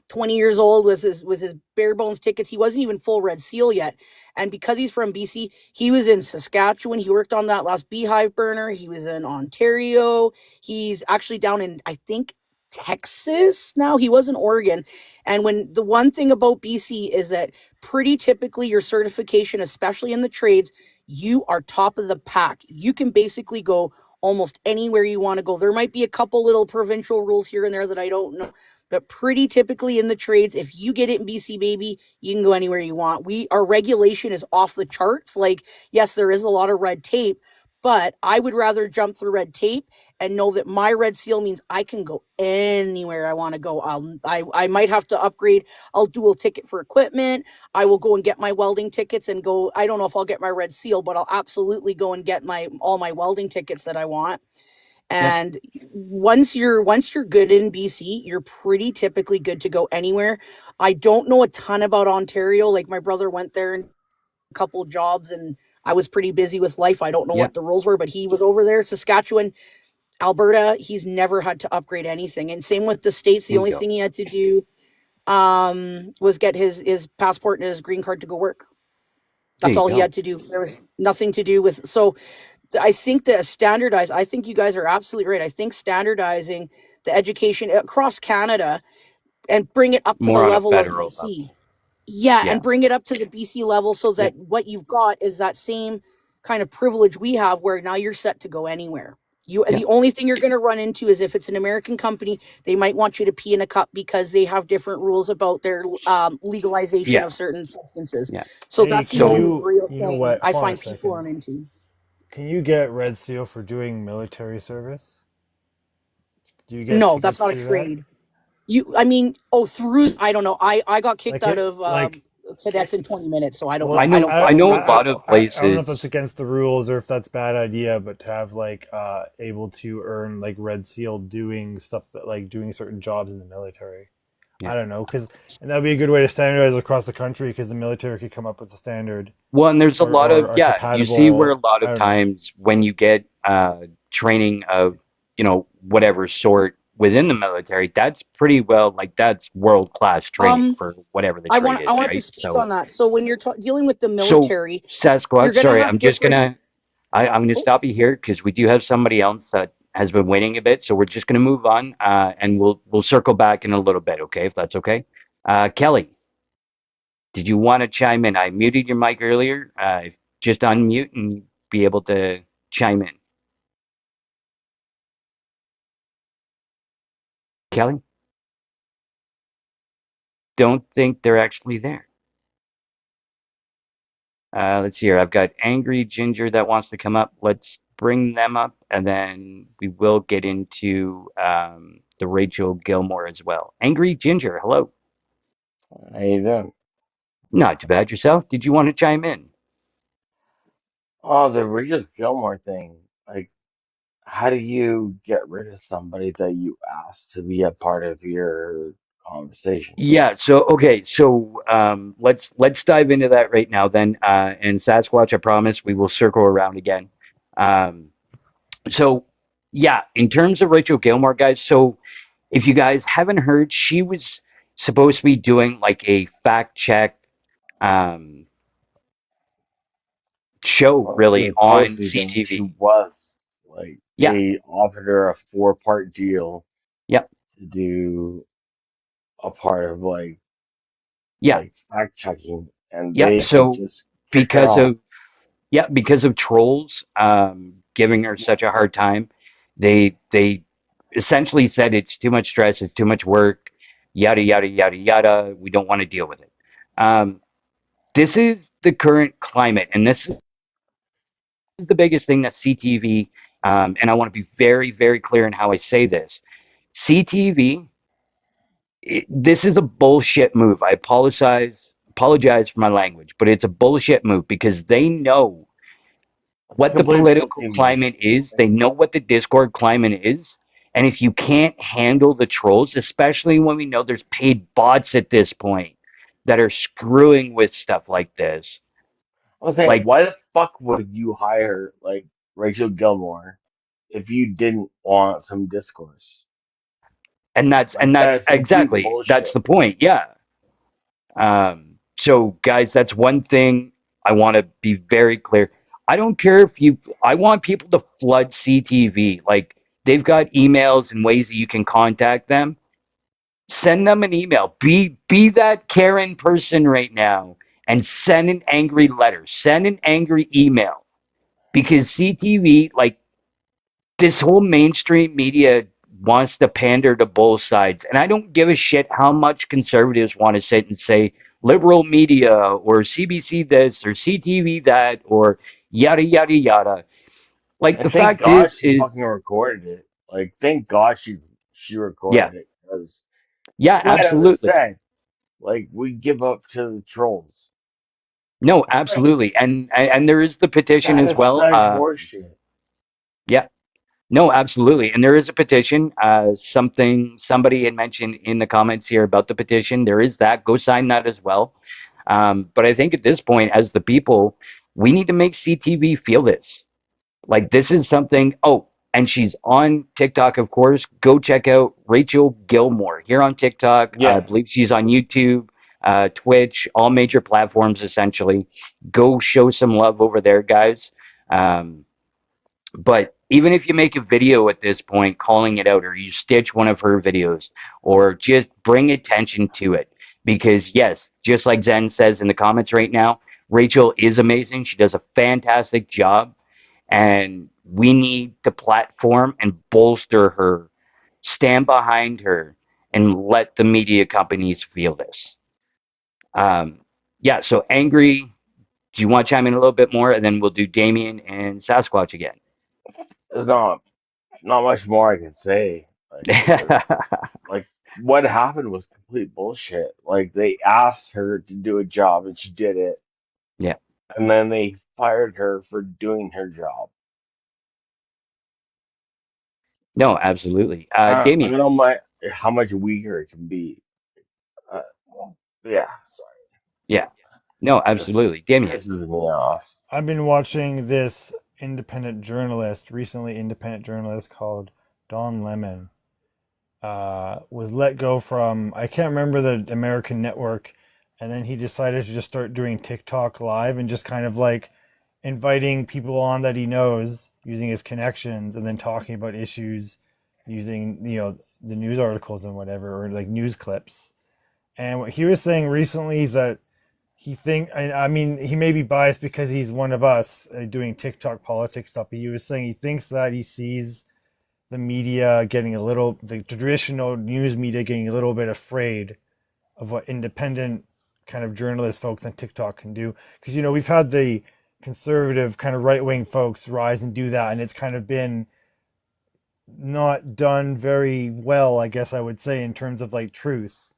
20 years old with his bare bones tickets. He wasn't even full red seal yet. And because he's from BC, he was in Saskatchewan. He worked on that last beehive burner. He was in Ontario. He's actually down in, I think, Texas now. He was in Oregon. And when the one thing about BC is that pretty typically your certification, especially in the trades, you are top of the pack. You can basically go almost anywhere you want to go. There might be a couple little provincial rules here and there that I don't know, but pretty typically in the trades, if you get it in BC, baby, you can go anywhere you want. Our regulation is off the charts. Like, yes, there is a lot of red tape, but I would rather jump through red tape and know that my red seal means I can go anywhere I want to go. I might have to upgrade. I'll dual ticket for equipment. I will go and get my welding tickets and go. I don't know if I'll get my red seal, but I'll absolutely go and get all my welding tickets that I want. Yeah, And once you're good in BC, you're pretty typically good to go anywhere. I don't know a ton about Ontario. Like my brother went there and a couple of jobs, and I was pretty busy with life. I don't know yeah, what the rules were, but he was over there. Saskatchewan, Alberta, he's never had to upgrade anything. And same with the states. The there you only go. thing he had to do was get his passport and his green card to go work. There That's you all he go. had to do. There was nothing to do with. So I think that standardize. I think you guys are absolutely right. I think standardizing the education across Canada and bring it up to the More on a level of federal BC. level. Yeah, and Yeah, bring it up to the BC level so yeah, that what you've got is that same kind of privilege we have, where now you're set to go anywhere. yeah, The only thing you're going to run into is if it's an American company, they might want you to pee in a cup because they have different rules about their legalization yeah, of certain substances. yeah. So Hey, that's the can only So you, real you know thing what? I Hold on a find people second. run into. Can you get Red Seal for doing military service? Do you get No, that's tickets not a through that? trade. I mean, oh, through, I don't know. I got kicked Like out it, of like, cadets in 20 minutes, so I don't I know. well, I know don't I follow know a rules lot like of that. I don't know if that's places. against the rules or if that's a bad idea, but to have like able to earn like Red Seal doing stuff that like doing certain jobs in the military. Yeah. I don't know, because and that would be a good way to standardize across the country because the military could come up with a standard Well, and there's a lot or of are yeah. You see where a compatible. lot I of don't know. times when you get training of whatever sort, within the military, that's pretty well like that's world class training Um, for whatever the I trade want I is, want to right? speak on that. So when you're dealing with the So military, you're Sasquatch, gonna sorry, have different. I'm gonna Oh, stop you here because we do have somebody else that has been waiting a bit, so we're just gonna move on, and we'll circle back in a little bit, okay, if that's okay. Kelly, did you want to chime in? I muted your mic earlier. Just unmute and be able to chime in. Kelly, don't think they're actually there. Let's see here. I've got Angry Ginger that wants to come up. Let's bring them up, and then we will get into the Rachel Gilmore as well. Angry Ginger, hello. How you doing? Not too bad yourself. Did you want to chime in? Oh, the Rachel Gilmore thing. Like, how do you get rid of somebody that you asked to be a part of your conversation? Yeah. So okay. So let's dive into that right now then. And Sasquatch, I promise we will circle around again. Um, so yeah, in terms of Rachel Gilmore, guys. So if you guys haven't heard, she was supposed to be doing like a fact check um, show Well, really on supposedly then she CTV. was like Yeah, they offered her a 4-part deal yeah, to do a part of yeah, fact checking, and yeah. they So just kicked her because off. of yeah, because of trolls giving her such a hard time, they essentially said it's too much stress, it's too much work, yada yada yada yada. We don't want to deal with it. Um, this is the current climate, and this is the biggest thing that CTV. And I want to be very very clear in how I say this. CTV, this is a bullshit move. I apologize for my language, but it's a bullshit move because they know It's a what the complete political pussy move. climate is. They know what the Discord climate is. And if you can't handle the trolls, especially when we know there's paid bots at this point that are screwing with stuff like this, I was saying, like, why the fuck would you hire Rachel Gilmore if you didn't want some discourse? and That that's is complete exactly that's bullshit. the point. Yeah. So guys, that's one thing I want to be very clear. I don't care if you. I want people to flood CTV. Like they've got emails and ways that you can contact them. Send them an email. Be that Karen person right now and send an angry letter. Send an angry email because CTV, like this whole mainstream media wants to pander to both sides, and I don't give a shit how much conservatives want to sit and say liberal media or CBC this or CTV that or yada yada yada. Like And the thank fact God she is fucking recorded it. Thank God she yeah, recorded it because yeah, flat out absolutely. said, we give up to the trolls. No, Like absolutely, and there is the petition that as is well. such horseshit. Yeah, no, absolutely. And there is a petition. Somebody had mentioned in the comments here about the petition. There is that. Go sign that as well. But I think at this point, as the people, we need to make CTV feel this. Like this is something. Oh, and she's on TikTok, of course. Go check out Rachel Gilmore here on TikTok. I Yeah. believe she's on YouTube, Twitch, all major platforms essentially. Go show some love over there, guys. Um, but even if you make a video at this point calling it out, or you stitch one of her videos, or just bring attention to it, because yes, just like Zen says in the comments right now, Rachel is amazing. She does a fantastic job, and we need to platform and bolster her, stand behind her, and let the media companies feel this. Um, yeah, so angry. Do you want to chime in a little bit more, and then we'll do Damien and Sasquatch again? There's not much more I can say. Because what happened was complete bullshit. They asked her to do a job and she did it, Yeah. and then they fired her for doing her job. No, absolutely. I Damien. don't know how much weaker it can be. Uh, yeah, sorry. Yeah. No, Just absolutely. Damien. pisses me off. I've been watching this recently independent journalist called Don Lemon, was let go from, I can't remember the American network, and then he decided to just start doing TikTok live and just kind of like inviting people on that he knows using his connections and then talking about issues using, the news articles and whatever, or like news clips. And what he was saying recently is that I mean, he may be biased because he's one of us doing TikTok politics stuff, but he was saying he thinks that he sees the media getting the traditional news media getting a little bit afraid of what independent kind of journalist folks on TikTok can do. Because, we've had the conservative kind of right wing folks rise and do that, and it's kind of been not done very well, I guess I would say, in terms of like truth.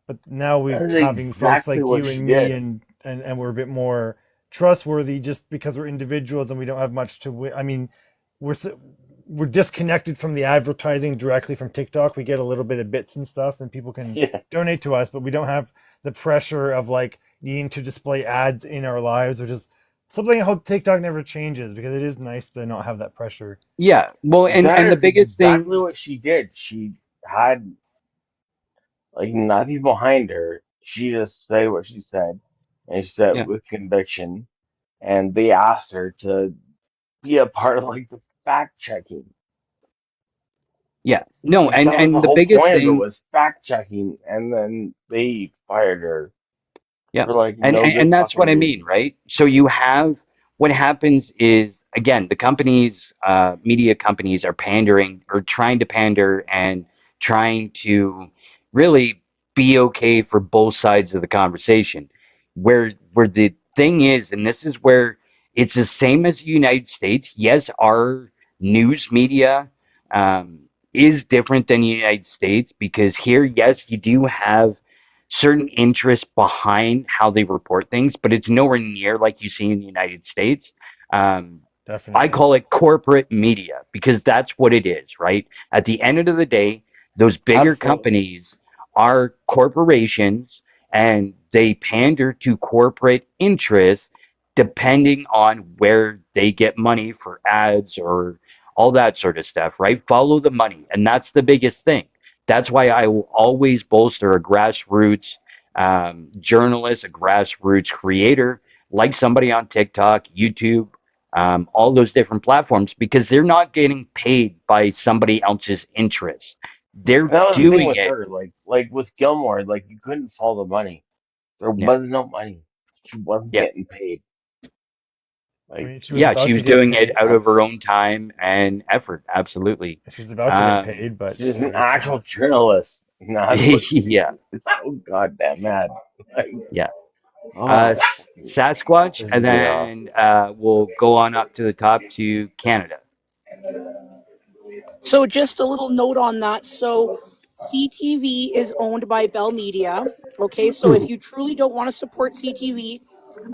But now we're That's having folks exactly like what you she and me, did. and we're a bit more trustworthy just because we're individuals and we don't have much to. I mean, we're we're disconnected from the advertising directly from TikTok. We get a little bit of bits and stuff, and people can Yeah, donate to us, but we don't have the pressure of like needing to display ads in our lives, which is something I hope TikTok never changes because it is nice to not have that pressure. Yeah. Well, and that the is biggest exactly thing, what she did. She had like nothing behind her. She just said what she said, and she said it yeah, with conviction. And they asked her to be a part of like the fact checking. yeah. No, Like that was the and the whole biggest point of it thing, was fact checking, and then they fired her yeah, for like and, no and good and that's what fucking I mean, reason. right? So you have what happens is again, the companies, media companies are pandering or trying to pander and trying to really be okay for both sides of the conversation. Where the thing is, and this is where it's the same as the United States. Yes, our news media um, is different than the United States because here, yes, you do have certain interests behind how they report things, but it's nowhere near like you see in the United States. Um, I Definitely. call it corporate media because that's what it is, right? At the end of the day, those bigger Absolutely. companies are corporations and they pander to corporate interests depending on where they get money for ads or all that sort of stuff, right? Follow the money. And that's the biggest thing. That's why I will always bolster a grassroots journalist, a grassroots creator, like somebody on TikTok, YouTube, all those different platforms, because they're not getting paid by somebody else's interests. They're And that was the thing doing with it. her, like with Gilmore, like you couldn't follow the money. There Yeah. was no money. She wasn't Yeah. getting paid. I Like mean, she was Yeah. about She to was get doing it paid. out of her own time and effort. Absolutely. She was about to get Um, paid, but she's an obviously, actual journalist. And that's what makes yeah. me so goddamn mad. Like, Yeah. oh, fucking Sasquatch, and pisses me off. then we'll go on up to the top to Canada. So just a little note on that. So CTV is owned by Bell Media. Okay, so if you truly don't want to support CTV,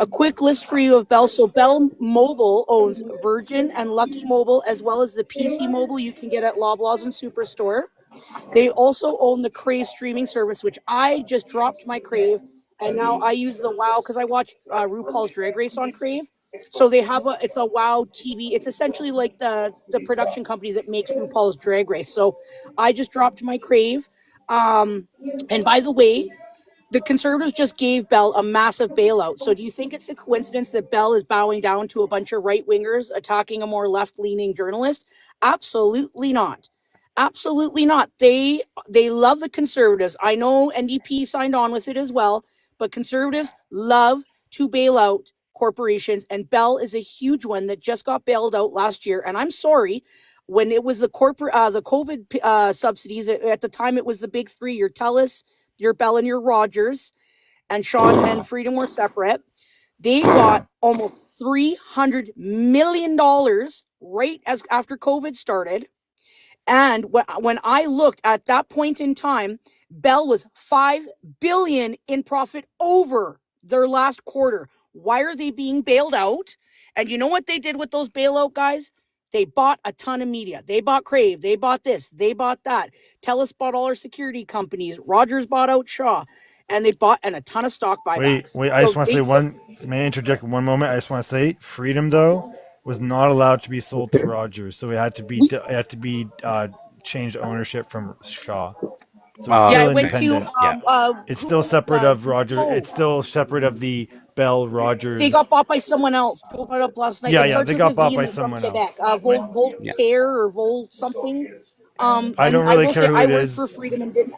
a quick list for you of Bell. So Bell Mobile owns Virgin and Lucky Mobile, as well as the PC Mobile you can get at Loblaws and Superstore. They also own the Crave streaming service, which I just dropped my Crave, and now I use the Wow because I watch RuPaul's Drag Race on Crave. So they have it's a Wow TV. It's essentially like the production company that makes RuPaul's Drag Race. So I just dropped my Crave. And by the way, the Conservatives just gave Bell a massive bailout. So do you think it's a coincidence that Bell is bowing down to a bunch of right wingers attacking a more left leaning journalist? Absolutely not. Absolutely not. They love the Conservatives. I know NDP signed on with it as well, but Conservatives love to bail out corporations, and Bell is a huge one that just got bailed out last year. And I'm sorry, when it was the COVID subsidies at the time, it was the big three: your Telus, your Bell, and your Rogers, and Sean and Freedom were separate. They got almost $300 million right as after COVID started. And when I looked at that point in time, Bell was 5 billion in profit over their last quarter. Why are they being bailed out? And you know what they did with those bailout guys? They bought a ton of media. They bought Crave. They bought this. They bought that. Telus bought all our security companies. Rogers bought out Shaw, and they bought and a ton of stock wait, buybacks. wait. I just So want to say they one. May I interject one moment? I just want to say, Freedom though was not allowed to be sold to Rogers, so it had to be changed ownership from Shaw, so it's Yeah, I still went Okay. to independent. Yeah. It's who still separate of Roger. Joe. It's still separate of the Bell They Rogers. got bought by someone else. Joe brought it up last night. Yeah, It yeah, starts they with a got V bought and by they're from someone Quebec. else. Yeah. Voltaire or Volt something. I And don't I really will care say who I it worked is. for Freedom and didn't.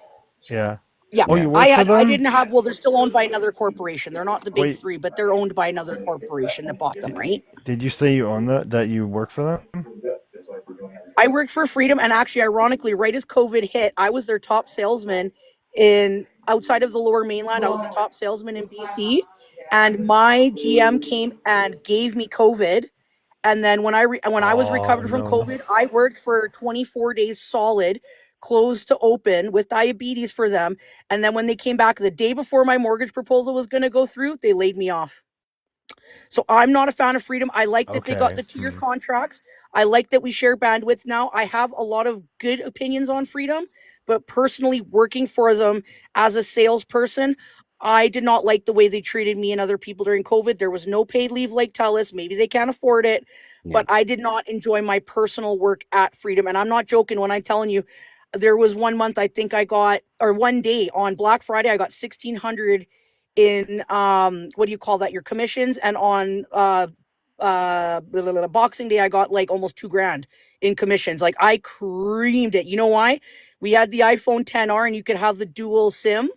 Yeah. Yeah, Oh, Yeah. you work for I them? didn't have. Well, they're still owned by another corporation. They're not the big Wait, three, but they're owned by another corporation that bought them. Right. did you say you own that you work for them? I worked for Freedom, and actually, ironically, right as COVID hit, I was their top salesman in outside of the Lower Mainland. I was the top salesman in BC, and my GM came and gave me COVID. And then when I was Oh recovered from no. COVID, I worked for 24 days solid, closed to open with diabetes for them. And then when they came back the day before my mortgage proposal was going to go through, they laid me off. So I'm not a fan of Freedom. I like that they got Okay. the 2 year contracts. I like that we share bandwidth now. I have a lot of good opinions on Freedom, but personally, working for them as a salesperson, I did not like the way they treated me and other people during COVID. There was no paid leave like TELUS. Maybe they can't afford it, Yeah. but I did not enjoy my personal work at Freedom. And I'm not joking when I'm telling you, there was 1 month I think I got, or one day on Black Friday, I got 1,600 in what do you call that, your commissions, and on Boxing Day I got like almost 2 grand in commissions. Like I creamed it. You know why? We had the iPhone 10R and you could have the dual SIM,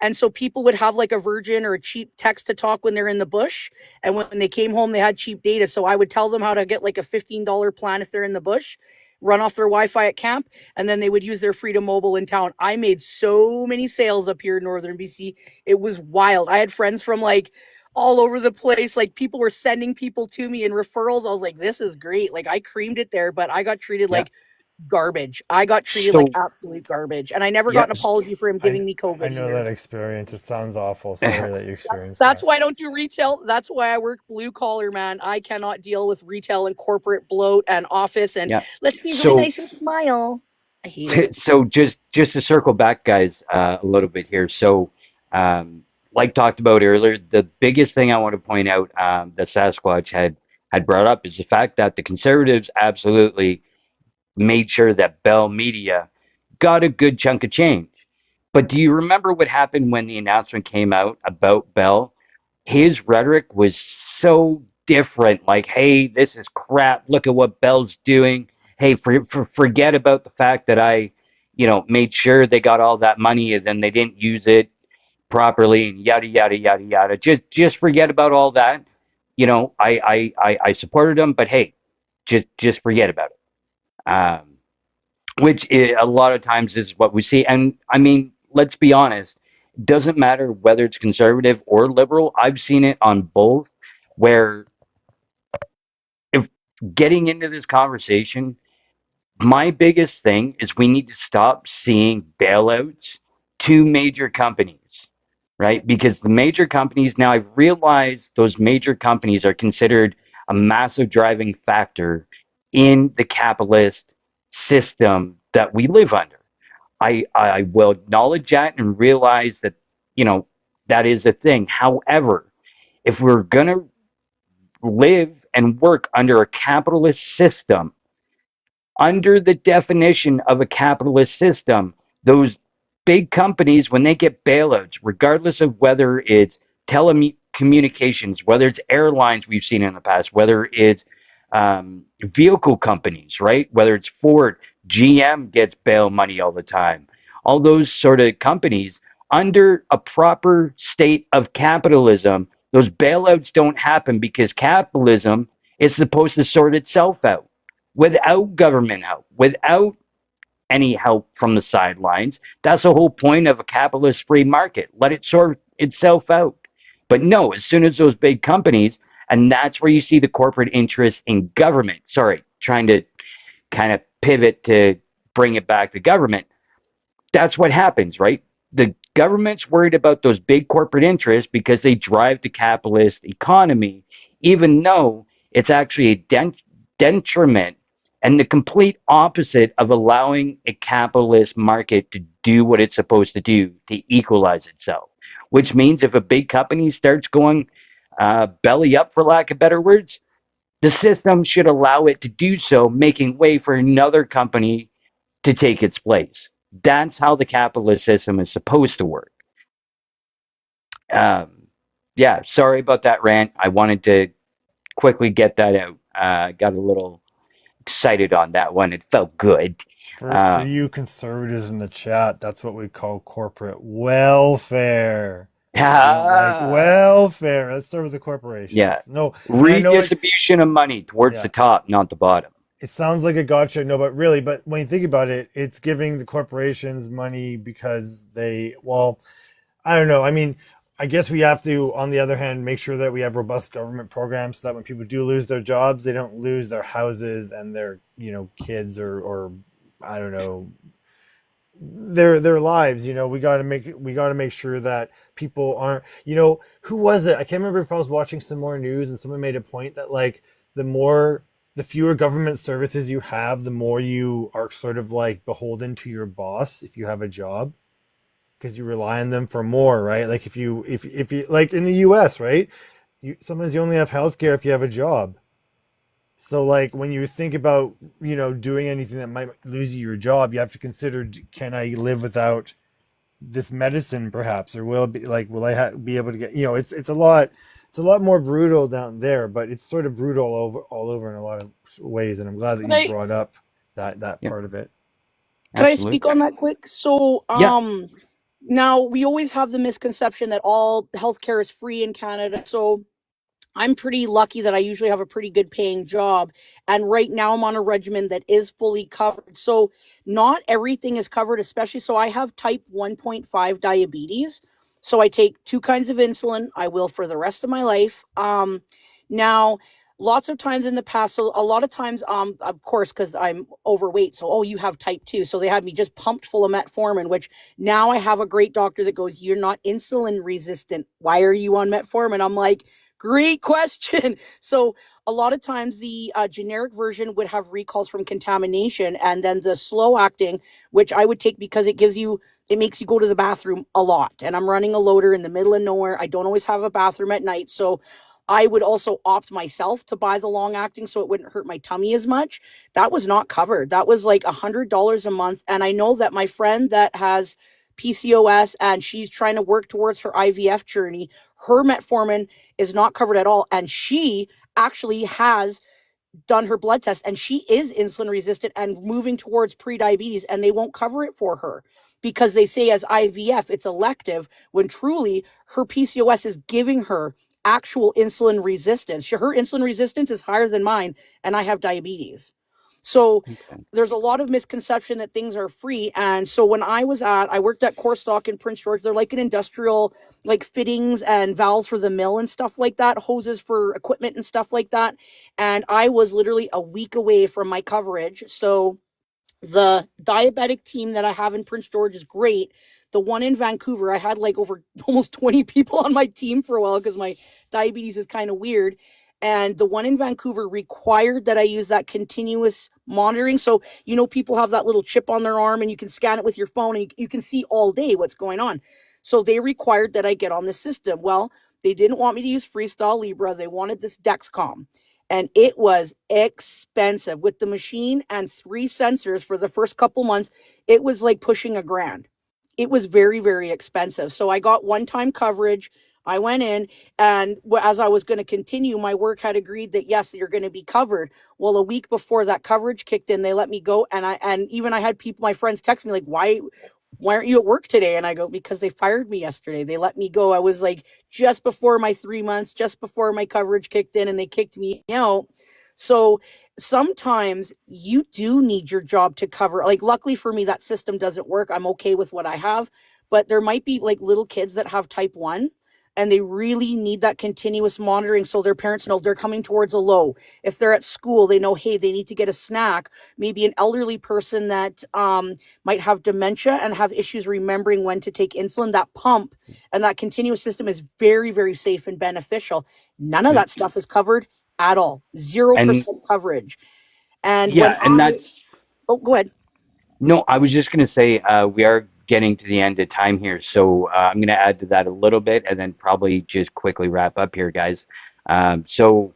and so people would have like a Virgin or a cheap text to talk when they're in the bush. And when they came home, they had cheap data. So I would tell them how to get like a $15 plan if they're in the bush, run off their Wi Fi at camp, and then they would use their Freedom Mobile in town. I made so many sales up here in Northern BC. It was wild. I had friends from like all over the place. Like people were sending people to me in referrals. I was like, this is great. Like I creamed it there, but I got treated Yeah. like garbage. I got treated like So absolute garbage. And I never got yeah. an apology for him I giving me I COVID know either. that experience. It sounds awful. Sorry that you experienced That's that. why I don't do retail. That's why I work blue collar, man. I cannot deal with retail and corporate bloat and office and Yeah. let's be really So nice and smile. I hate it. so just to circle back, guys, a little bit here. So, like talked about earlier, the biggest thing I want to point out that Sasquatch had brought up is the fact that the conservatives absolutely made sure that Bell Media got a good chunk of change. But do you remember what happened when the announcement came out about Bell? His rhetoric was so different. Like, hey, this is crap. Look at what Bell's doing. Hey, forget about the fact that I, made sure they got all that money and then they didn't use it properly and yada yada yada yada. Just forget about all that. I supported them, but hey, just forget about it. Which a lot of times is what we see. And I mean, let's be honest, it doesn't matter whether it's conservative or liberal. I've seen it on both, where if getting into this conversation, my biggest thing is we need to stop seeing bailouts to major companies, right? Because the major companies, now I've realized those major companies are considered a massive driving factor in the capitalist system that we live under. I will acknowledge that and realize that, you know, that is a thing. However, if we're going to live and work under a capitalist system, under the definition of a capitalist system, those big companies, when they get bailouts, regardless of whether it's telecommunications, whether it's airlines we've seen in the past, whether it's vehicle companies, right? Whether it's Ford, GM gets bail money all the time. All those sort of companies, under a proper state of capitalism, those bailouts don't happen because capitalism is supposed to sort itself out without government help, without any help from the sidelines. That's the whole point of a capitalist free market. Let it sort itself out. But no, as soon as those big companies, and that's where you see the corporate interest in government. Sorry, trying to kind of pivot to bring it back to government. That's what happens, right? The government's worried about those big corporate interests because they drive the capitalist economy, even though it's actually a detriment and the complete opposite of allowing a capitalist market to do what it's supposed to do to equalize itself. Which means if a big company starts going belly up, for lack of better words, the system should allow it to do so, making way for another company to take its place. That's how the capitalist system is supposed to work. Um, yeah, sorry about that rant. I wanted to quickly get that out. Got a little excited on that one. It felt good. For Um, you conservatives in the chat, that's what we call corporate welfare. We don't like welfare. Let's start with the yeah, corporations. No, and I know it. redistribution of money towards the Yeah, top, not the bottom. it sounds like a gotcha. No, but really, but when you think about it, it's giving the corporations money because they, well, I don't know. I mean, I guess we have to, on the other hand, make sure that we have robust government programs so that when people do lose their jobs, they don't lose their houses and their, kids or I don't know, their lives. We got to make sure that people aren't, who was it? I can't remember if I was watching some more news and someone made a point that like the more the fewer government services you have, the more you are sort of like beholden to your boss if you have a job because you rely on them for more, right? Like if you like in the US, right? Sometimes you only have healthcare if you have a job. So like when you think about, doing anything that might lose you your job, you have to consider, can I live without this medicine perhaps, or will it be like be able to get, it's a lot more brutal down there, but it's sort of brutal all over in a lot of ways, and I'm glad that Could you I brought up that Yeah, part of it. could I speak absolutely. on that quick? So, Yeah, now we always have the misconception that all healthcare is free in Canada. So I'm pretty lucky that I usually have a pretty good paying job. And right now I'm on a regimen that is fully covered. So not everything is covered, especially. So I have type 1.5 diabetes. So I take two kinds of insulin. I will for the rest of my life. Now, lots of times in the past, so a lot of times, of course, because I'm overweight. So, oh, you have type 2. So they had me just pumped full of metformin, which now I have a great doctor that goes, you're not insulin resistant. Why are you on metformin? I'm like, great question. So a lot of times the generic version would have recalls from contamination, and then the slow acting, which I would take because it makes you go to the bathroom a lot. And I'm running a loader in the middle of nowhere. I don't always have a bathroom at night. So I would also opt myself to buy the long acting so it wouldn't hurt my tummy as much. That was not covered. That was like $100 a month. And I know that my friend that has PCOS and she's trying to work towards her IVF journey, her metformin is not covered at all. And she actually has done her blood test and she is insulin resistant and moving towards pre-diabetes, and they won't cover it for her because they say as IVF it's elective, when truly her PCOS is giving her actual insulin resistance. Her insulin resistance is higher than mine, and I have diabetes. So okay. there's a lot of misconception that things are free. And so when I worked at Corstock in Prince George. They're like an industrial, like fittings and valves for the mill and stuff like that, hoses for equipment and stuff like that. And I was literally a week away from my coverage. So the diabetic team that I have in Prince George is great. The one in Vancouver, I had like over almost 20 people on my team for a while because my diabetes is kind of weird. And the one in Vancouver required that I use that continuous monitoring. So, people have that little chip on their arm and you can scan it with your phone and you can see all day what's going on. So they required that I get on the system. Well, they didn't want me to use Freestyle Libra. They wanted this Dexcom, and it was expensive with the machine and three sensors for the first couple months. It was like pushing a grand. It was very, very expensive. So I got one time coverage. I went in, and as I was going to continue, my work had agreed that yes, you're going to be covered. Well, a week before that coverage kicked in, they let me go, and even I had people, my friends, text me like, why aren't you at work today? And I go, because they fired me yesterday. They let me go. I was like just before my 3 months, just before my coverage kicked in, and they kicked me out. So sometimes you do need your job to cover. Like, luckily for me, that system doesn't work. I'm okay with what I have. But there might be like little kids that have type 1, and they really need that continuous monitoring so their parents know they're coming towards a low. If they're at school, they know, hey, they need to get a snack. Maybe an elderly person that might have dementia and have issues remembering when to take insulin. That pump and that continuous system is very, very safe and beneficial. None of And that stuff is covered at all. and 0% coverage. And when yeah, and that's oh, go ahead. no, I was just gonna say we are getting to the end of time here, so I'm gonna add to that a little bit, and then probably just quickly wrap up here, guys. So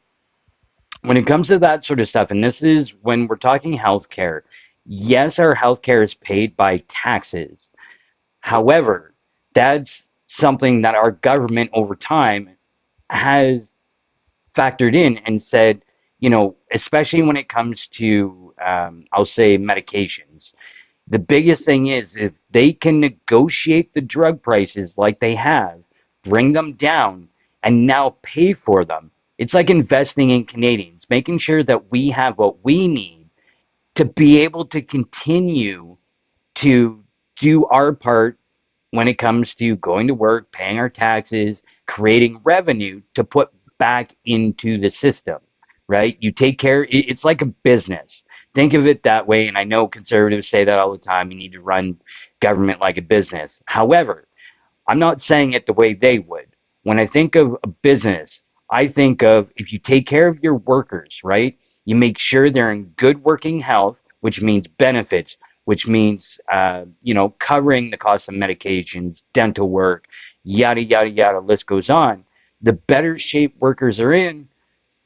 when it comes to that sort of stuff, and this is when we're talking healthcare, Yes, our healthcare is paid by taxes. However, that's something that our government over time has factored in and said, especially when it comes to, I'll say, medications. The biggest thing is if they can negotiate the drug prices like they have, bring them down, and now pay for them. It's like investing in Canadians, making sure that we have what we need to be able to continue to do our part when it comes to going to work, paying our taxes, creating revenue to put back into the system, right? You take care, it's like a business. Think of it that way. And I know conservatives say that all the time. You need to run government like a business. However, I'm not saying it the way they would. When I think of a business, I think of if you take care of your workers, right? You make sure they're in good working health, which means benefits, which means covering the cost of medications, dental work, yada yada yada. List goes on. The better shape workers are in,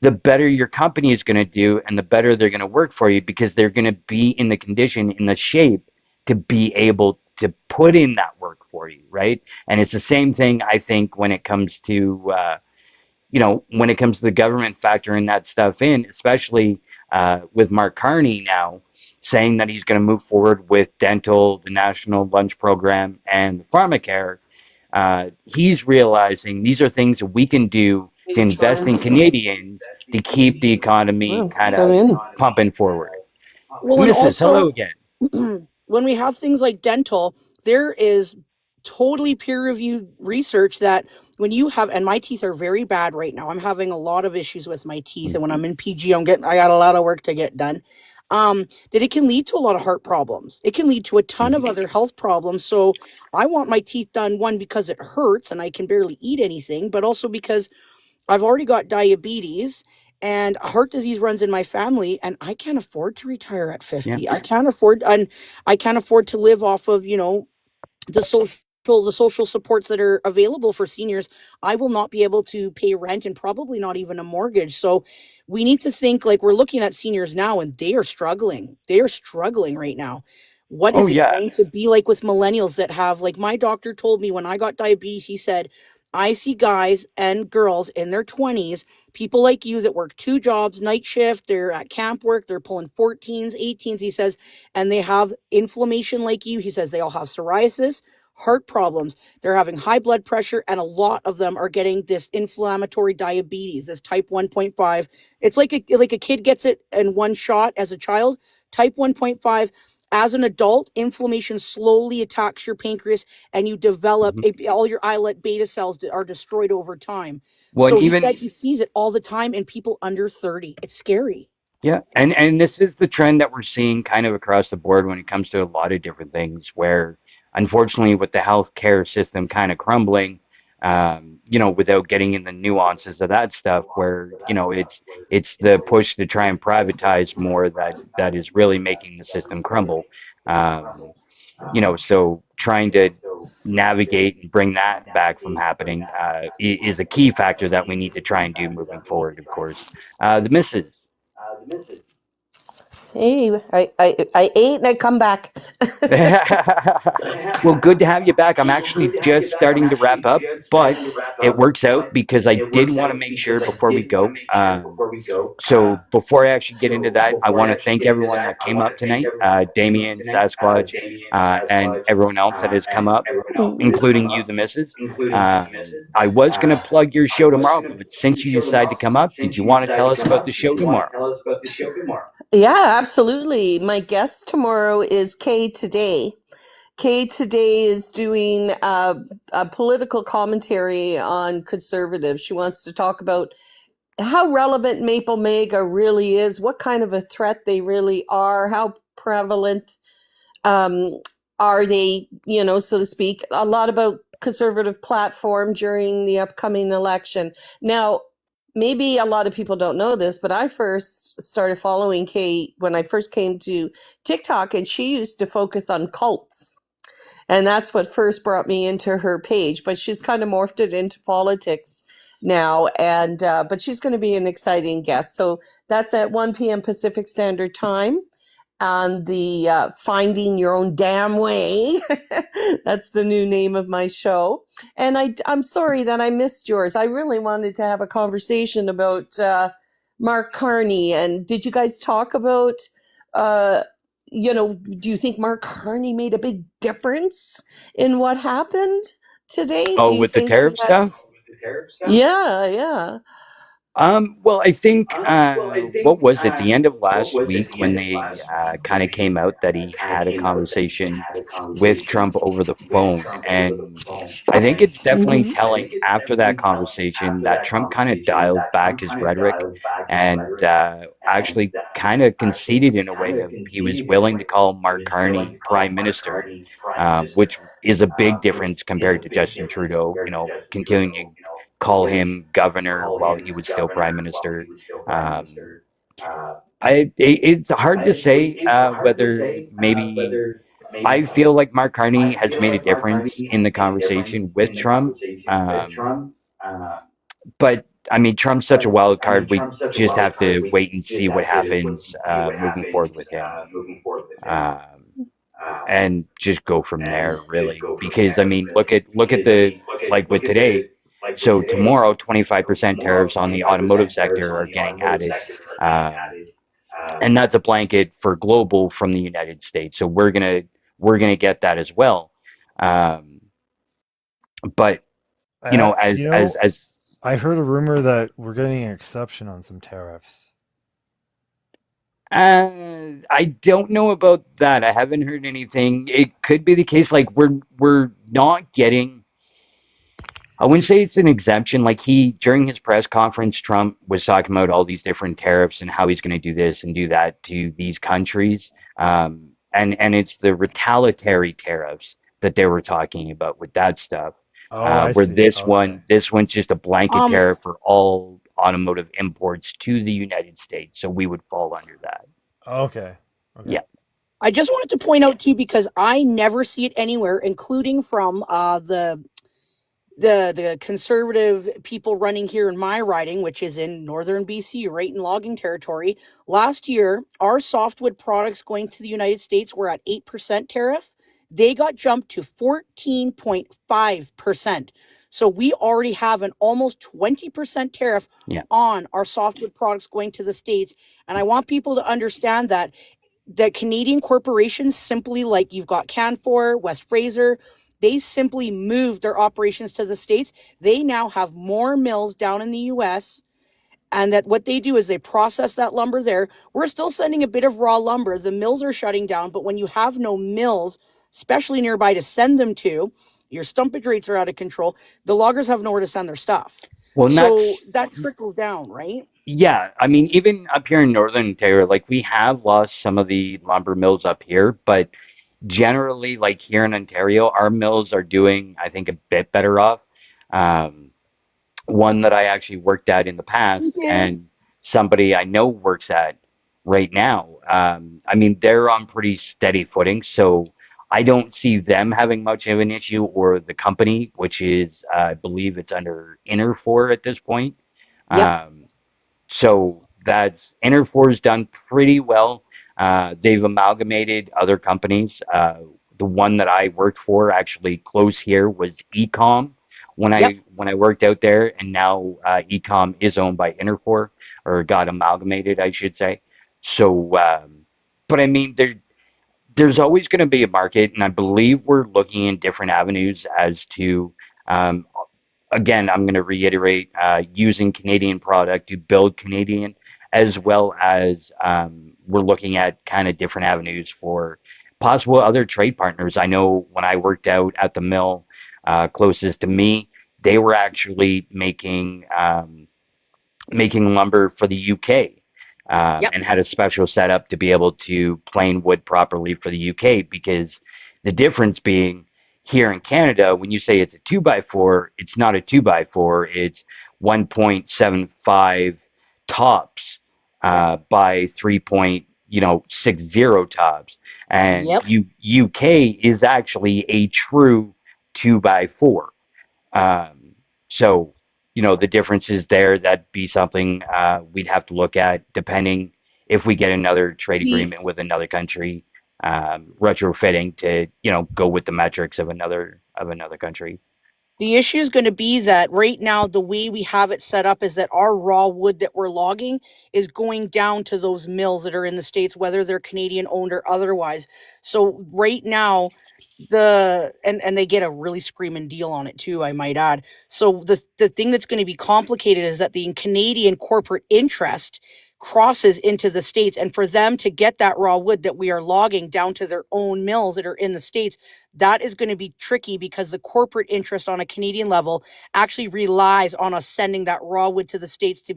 the better your company is going to do and the better they're going to work for you because they're going to be in the condition, in the shape to be able to put in that work for you, right? And it's the same thing, I think, when it comes to, when it comes to the government factoring that stuff in, especially with Mark Carney now saying that he's going to move forward with dental, the National Lunch Program, and the pharmacare. He's realizing these are things that we can do to invest in Canadians to keep the economy Well, kind I'm of in. pumping forward. Well, and Mrs. Hello also again. when we have things like dental, there is totally peer reviewed research that when you have, and my teeth are very bad right now. I'm having a lot of issues with my teeth, and when I'm in PG, I got a lot of work to get done. That it can lead to a lot of heart problems. It can lead to a ton of Mhm. other health problems. So I want my teeth done, one, because it hurts and I can barely eat anything, but also because I've already got diabetes and heart disease runs in my family, and I can't afford to retire at Yeah. 50. I can't afford to live off of, the social supports that are available for seniors. I will not be able to pay rent and probably not even a mortgage. So we need to think, like, we're looking at seniors now and they are struggling. They are struggling right now. What Oh is it yeah. going to be like with millennials that have, like, my doctor told me when I got diabetes, he said, I see guys and girls in their 20s, people like you that work two jobs, night shift, they're at camp work, they're pulling 14s, 18s, he says, and they have inflammation like you. He says they all have psoriasis, heart problems, they're having high blood pressure, and a lot of them are getting this inflammatory diabetes, this type 1.5. It's like a kid gets it in one shot as a child. Type 1.5, as an adult, inflammation slowly attacks your pancreas and you develop Mhm. all your islet beta cells are destroyed over time. Well, and So he said even he sees it all the time in people under 30. It's scary. yeah, and this is the trend that we're seeing kind of across the board when it comes to a lot of different things. Where unfortunately, with the healthcare system kind of crumbling, without getting in the nuances of that stuff, where it's the push to try and privatize more that is really making the system crumble. So trying to navigate and bring that back from happening is a key factor that we need to try and do moving forward. Of course, the misses. Hey, I ate and I come back. Well, good to have you back. I'm actually just starting to wrap up, but it works out because I did want to make sure before we go. So before I actually get into that, I want to thank everyone that came up tonight, Damien, Sasquatch, and everyone else that has come up, including you, the missus. I was going to plug your show tomorrow, but since you decided to come up, did you want to tell us about the show tomorrow? Yeah, absolutely. My guest tomorrow is Kay Today. Kay Today is doing a political commentary on conservatives. She wants to talk about how relevant Maple Mega really is, what kind of a threat they really are, how prevalent um, are they, so to speak, a lot about conservative platform during the upcoming election. Now, maybe a lot of people don't know this, but I first started following Kay when I first came to TikTok, and she used to focus on cults. And that's what first brought me into her page. But she's kind of morphed it into politics now. And but she's going to be an exciting guest. So that's at 1 p.m. Pacific Standard Time. on the Finding Your Own Damn Way. That's the new name of my show. And I'm sorry that I missed yours. I really wanted to have a conversation about Mark Carney. And did you guys talk about, uh, do you think Mark Carney made a big difference in what happened today? Do Oh, you with the think tariff stuff? that's. Yeah, yeah. Well, I think what was it? The end of last week when they kind of came out that he had a conversation with Trump over the phone, and I think it's definitely Mhm. telling after that conversation that Trump kind of dialed back his rhetoric and actually kind of conceded in a way of he was willing to call Mark Carney prime minister, which is a big difference compared to Justin Trudeau. Continuing call him governor while he was still prime minister. Um, it's hard to say whether maybe I feel like Mark Carney has made a difference in the conversation with Trump. Um, but I mean, Trump's such a wild card. We just have to wait and see what happens moving forward with him. Um, and just go from there really because I mean look at the like with today, so tomorrow 25% tariffs on the automotive sector are getting added, um, and that's a blanket for global from the United States, so we're gonna get that as well, um, but You know, as I heard a rumor that we're getting an exception on some tariffs. I don't know about that. I haven't heard anything. It could be the case like we're not getting. I wouldn't say it's an exemption. Like during his press conference, Trump was talking about all these different tariffs and how he's going to do this and do that to these countries. And it's the retaliatory tariffs that they were talking about with that stuff. Oh, I Where see. this Okay. one, this one's just a blanket Um, tariff for all automotive imports to the United States. So we would fall under that. Okay. Okay. Yeah. I just wanted to point out too because I never see it anywhere, including from the conservative people running here in my riding, which is in northern BC, right in logging territory. Last year, our softwood products going to the United States were at 8% tariff. They got jumped to 14.5%. So we already have an almost 20% tariff Yeah. on our softwood products going to the States. And I want people to understand that Canadian corporations simply, like you've got Canfor, West Fraser, they simply moved their operations to the States. They now have more mills down in the US. And that what they do is they process that lumber there. We're still sending a bit of raw lumber. The mills are shutting down, but when you have no mills, especially nearby to send them to, your stumpage rates are out of control. The loggers have nowhere to send their stuff. Well, and So that's that trickles down, right? yeah. I mean, even up here in Northern Ontario, like we have lost some of the lumber mills up here, but generally, like here in Ontario, our mills are doing, I think, a bit better off. Um, One that I actually worked at in the past, Yeah. and somebody I know works at right now. I mean, they're on pretty steady footing, so I don't see them having much of an issue, or the company, which is, I believe it's under Interfor at this point. Yep. Um, so that's Interfor's done pretty well. They've amalgamated other companies. The one that I worked for actually close here was Ecom when Yep. I worked out there, and now Ecom is owned by Interfor or got amalgamated, I should say. So, but I mean, there's always going to be a market, and I believe we're looking in different avenues as to um, again, I'm going to reiterate using Canadian product to build Canadian, as well as we're looking at kind of different avenues for possible other trade partners. I know when I worked out at the mill closest to me, they were actually making lumber for the UK, Yep. and had a special setup to be able to plane wood properly for the UK, because the difference being here in Canada, when you say it's a 2x4, it's not a 2x4, it's 1.75 tops by 3.60 tops. And Yep. UK is actually a true 2x4. Um, so, the difference is there. That'd be something we'd have to look at depending if we get another trade The agreement with another country, retrofitting to, go with the metrics of another country. The issue is going to be that right now, the way we have it set up is that our raw wood that we're logging is going down to those mills that are in the States, whether they're Canadian owned or otherwise. So right now, and they get a really screaming deal on it too, I might add. So the thing that's going to be complicated is that the Canadian corporate interest crosses into the States, and for them to get that raw wood that we are logging down to their own mills that are in the States, that is going to be tricky because the corporate interest on a Canadian level actually relies on us sending that raw wood to the States to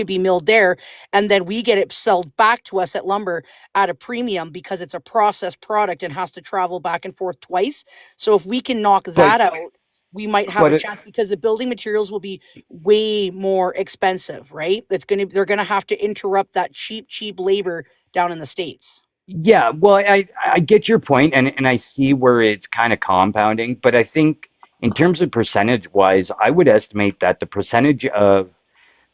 be milled there, and then we get it sold back to us at lumber at a premium because it's a processed product and has to travel back and forth twice. So if we can knock But that out, we might have but a chance because the building materials will be way more expensive, right? They're gonna have to interrupt that cheap labor down in the States. yeah, well, I get your point, and I see where it's kind of compounding, but I think in terms of percentage wise, I would estimate that the percentage of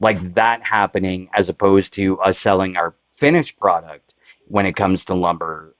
like that happening as opposed to us selling our finished product when it comes to lumber.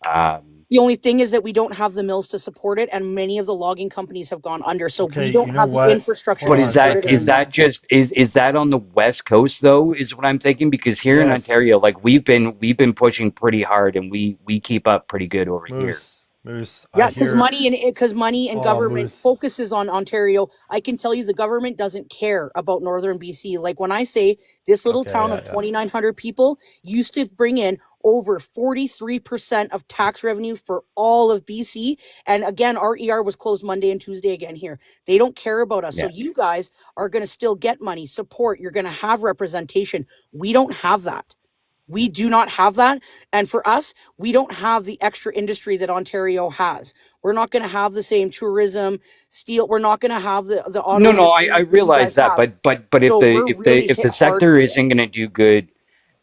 The only thing is that we don't have the mills to support it, and many of the logging companies have gone under. So Okay, we you don't know have the what? infrastructure Hold But to on a support it is second. anymore. that just is that on the West Coast though? Is what I'm thinking because here in Yes, Ontario, like we've been pushing pretty hard and we keep up pretty good over here. Moose. I Yeah, hear. because money and Oh, government Moose. focuses on Ontario. I can tell you the government doesn't care about northern BC. Like when I say this little Okay, town yeah, of yeah. 2,900 people used to bring in over 43% of tax revenue for all of BC. And again, our ER was closed Monday and Tuesday again here. They don't care about us. So Yeah. you guys are going to still get money, support. You're going to have representation. We don't have that. We do not have that. And for us, we don't have the extra industry that Ontario has. We're not going to have the same tourism, steel. We're not going to have the auto No, I industry that you realize guys that, have. but if So the we're if the really if hit the hard sector with it. isn't going to do good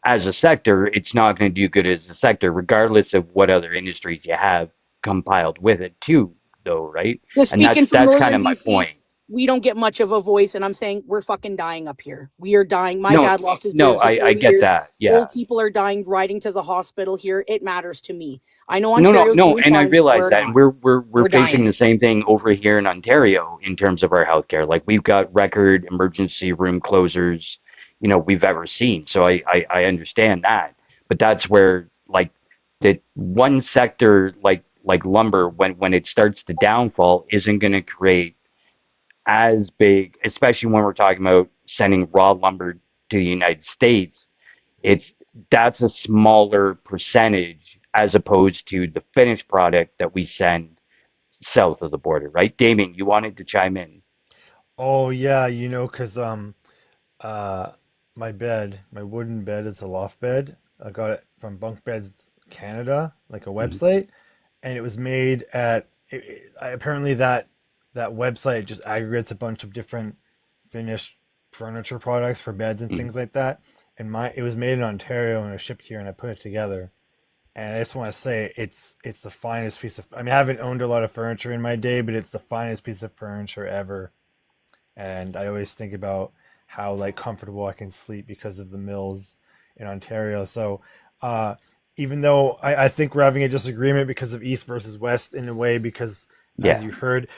as a sector, it's not going to do good as a sector, regardless of what other industries you have compiled with it too, though, right? Just And speaking from that's kind northern of my BC, point. we don't get much of a voice. And I'm saying we're fucking dying up here. We are dying. My No, dad lost his no, business I early get years. that. Yeah. Old people are dying riding to the hospital here. It matters to me. I know No, Ontario's no, doing and I fine. realize We're that, and not. we're We're facing dying. the same thing over here in Ontario in terms of our healthcare. Like we've got record emergency room closures, we've ever seen. So I understand that, but that's where like the one sector like lumber when it starts to downfall isn't going to create as big, especially when we're talking about sending raw lumber to the United States. It's That's a smaller percentage as opposed to the finished product that we send south of the border, right? Damien, you wanted to chime in. Oh yeah, cause uh, my wooden bed, it's a loft bed. I got it from Bunk Beds Canada, like a Mhm. website, and it was made at. Apparently that website just aggregates a bunch of different finished furniture products for beds and Mhm. things like that. And it was made in Ontario and it was shipped here, and I put it together. And I just want to say it's the finest piece of. I mean, I haven't owned a lot of furniture in my day, but it's the finest piece of furniture ever. And I always think about how like comfortable I can sleep because of the mills in Ontario. So uh, even though I think we're having a disagreement because of East versus West in a way, because as Yeah. you heard,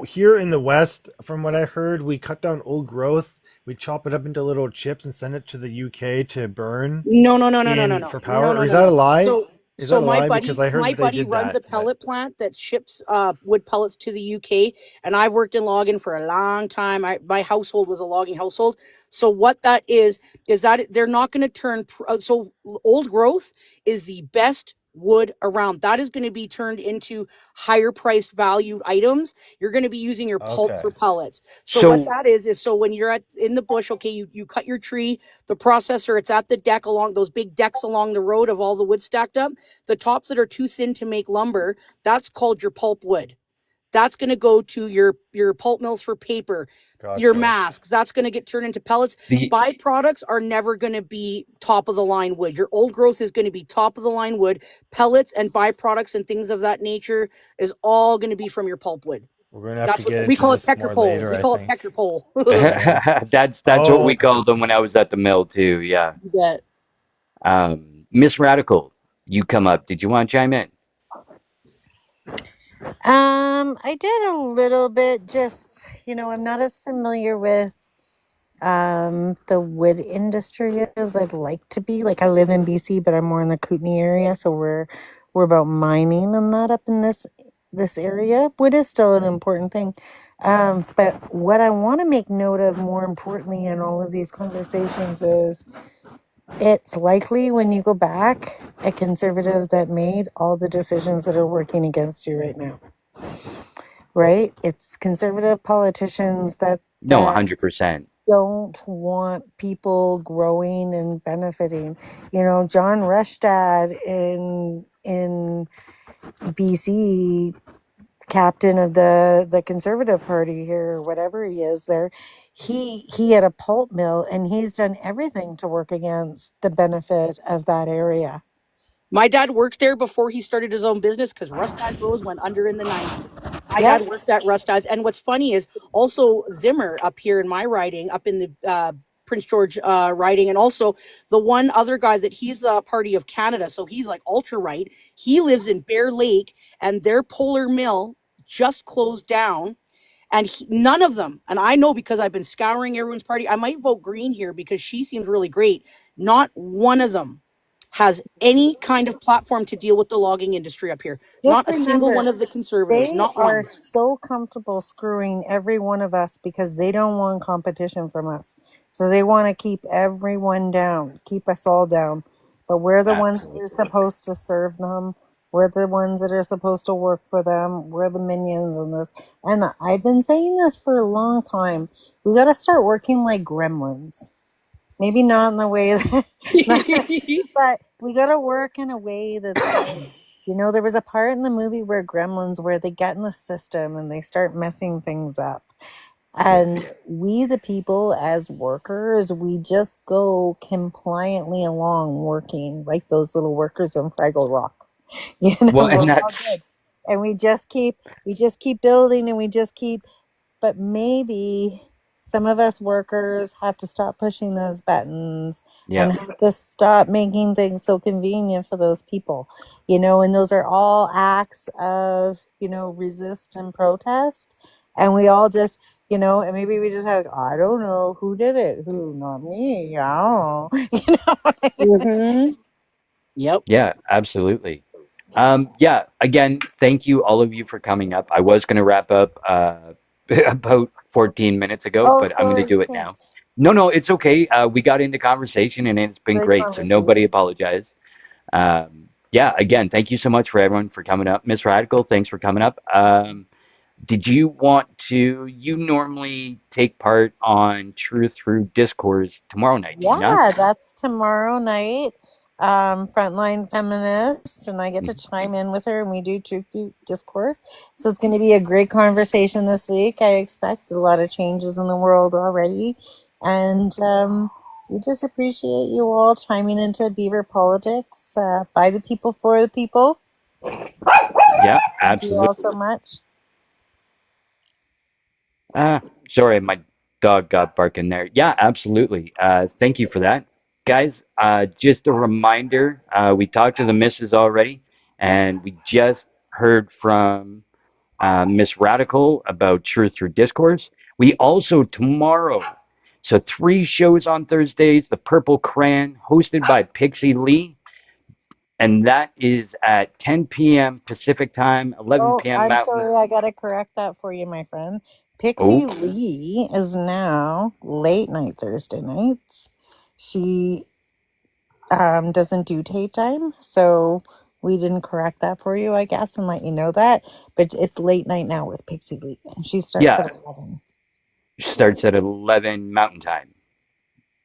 here in the West, from what I heard, we cut down old growth, we chop it up into little chips and send it to the UK to burn No, no, no, no, no, no, in no, for no, power. Or no, is no, that a no. lie? So, Is that so a my lie? Because buddy, I heard my that they buddy did runs a that, but pellet plant that ships wood pellets to the UK, and I've worked in logging for a long time. My household was a logging household. So what that is that they're not going to so old growth is the best wood around. That is going to be turned into higher priced valued items. You're going to be using your pulp okay, for pellets. So what So that is so when you're in the bush, okay, you cut your tree, the processor, it's at the deck along those big decks along the road of all the wood stacked up. The tops that are too thin to make lumber, that's called your pulp wood. That's going to go to your pulp mills for paper. Your gotcha. masks, that's going to get turned into pellets. the Byproducts are never going to be top of the line wood. Your old growth is going to be top of the line wood. Pellets and byproducts and things of that nature is all going to be from your pulp wood. We're gonna have to That's what get we into call it, this pecker more pole. later, We I call it think. pecker pole. Yeah. that's what we Oh, called them when I was at the mill too. Yeah. You bet. Miss Radical, you come up. Did you want to chime in? I did a little bit, just, I'm not as familiar with the wood industry as I'd like to be. Like I live in BC, but I'm more in the Kootenay area, so we're about mining and that up in this area. Wood is still an important thing. But what I want to make note of more importantly in all of these conversations is it's likely when you go back a conservative that made all the decisions that are working against you right now, right? It's conservative politicians No, that 100%. don't want people growing and benefiting. John Rustad in BC, captain of the Conservative Party here, or whatever he is there, he had a pulp mill and he's done everything to work against the benefit of that area. My dad worked there before he started his own business because Rustad Rose went under in the 90s. My Yep. dad worked at Rustad's. And what's funny is also Zimmer up here in my riding, up in the Prince George riding, and also the one other guy that he's the Party of Canada. So he's like ultra right. He lives in Bear Lake, and their Polar Mill just closed down, and none of them, and I know because I've been scouring everyone's party, I might vote green here because she seems really great. Not one of them has any kind of platform to deal with the logging industry up here. Just Not a single remember, one of the conservatives, they not are one. so comfortable screwing every one of us because they don't want competition from us. So they want to keep everyone down, keep us all down. But we're the ones that are Absolutely. supposed to serve them. We're the ones that are supposed to work for them. We're the minions in this. And I've been saying this for a long time. We got to start working like gremlins. Maybe not in the way that, but we got to work in a way that's good. There was a part in the movie where Gremlins where they get in the system and they start messing things up. And we, the people, as workers, we just go compliantly along working like those little workers in Fraggle Rock. Well, We're and all that's good. And we just keep building and we just keep, but maybe some of us workers have to stop pushing those buttons yeah. and have to stop making things so convenient for those people, and those are all acts of, resist and protest. And we all just, and maybe we just have, I don't know who did it, who, not me. I don't know. Mm-hmm. Yep. Yeah, absolutely. Yeah, again, thank you all of you for coming up. I was going to wrap up about 14 minutes ago, Oh, but I'm going to sorry, you do it can't. now. No, no, it's okay. We got into conversation and it's been Great great, so nobody conversation. apologize. Yeah, again, thank you so much for everyone for coming up. Miss Radical, thanks for coming up. Did you want to, you normally take part on Truth Through Discourse tomorrow night, do you not? Yeah, that's tomorrow night. Frontline Feminist, and I get to chime in with her, and we do Truth to Discourse. So it's going to be a great conversation this week. I expect a lot of changes in the world already, and we just appreciate you all chiming into Beaver politics by the people for the people. Yeah, Thank you all absolutely. so much. Sorry, my dog got barking there. Yeah, absolutely. Thank you for that. Guys, just a reminder, we talked to the missus already, and we just heard from Miss Radical about Truth Through Discourse. We also tomorrow, so 3 shows on Thursdays, The Purple Crayon, hosted by Pixie Lee, and that is at 10 p.m. Pacific time, 11 Oh, p.m. I'm Mountain. sorry. I got to correct that for you, my friend. Pixie Oh, Lee is now late night Thursday nights. She doesn't do daytime, so we didn't correct that for you, I guess, and let you know that. But it's late night now with Pixie Lee, and she starts yeah, at 11. starts at 11 Mountain time.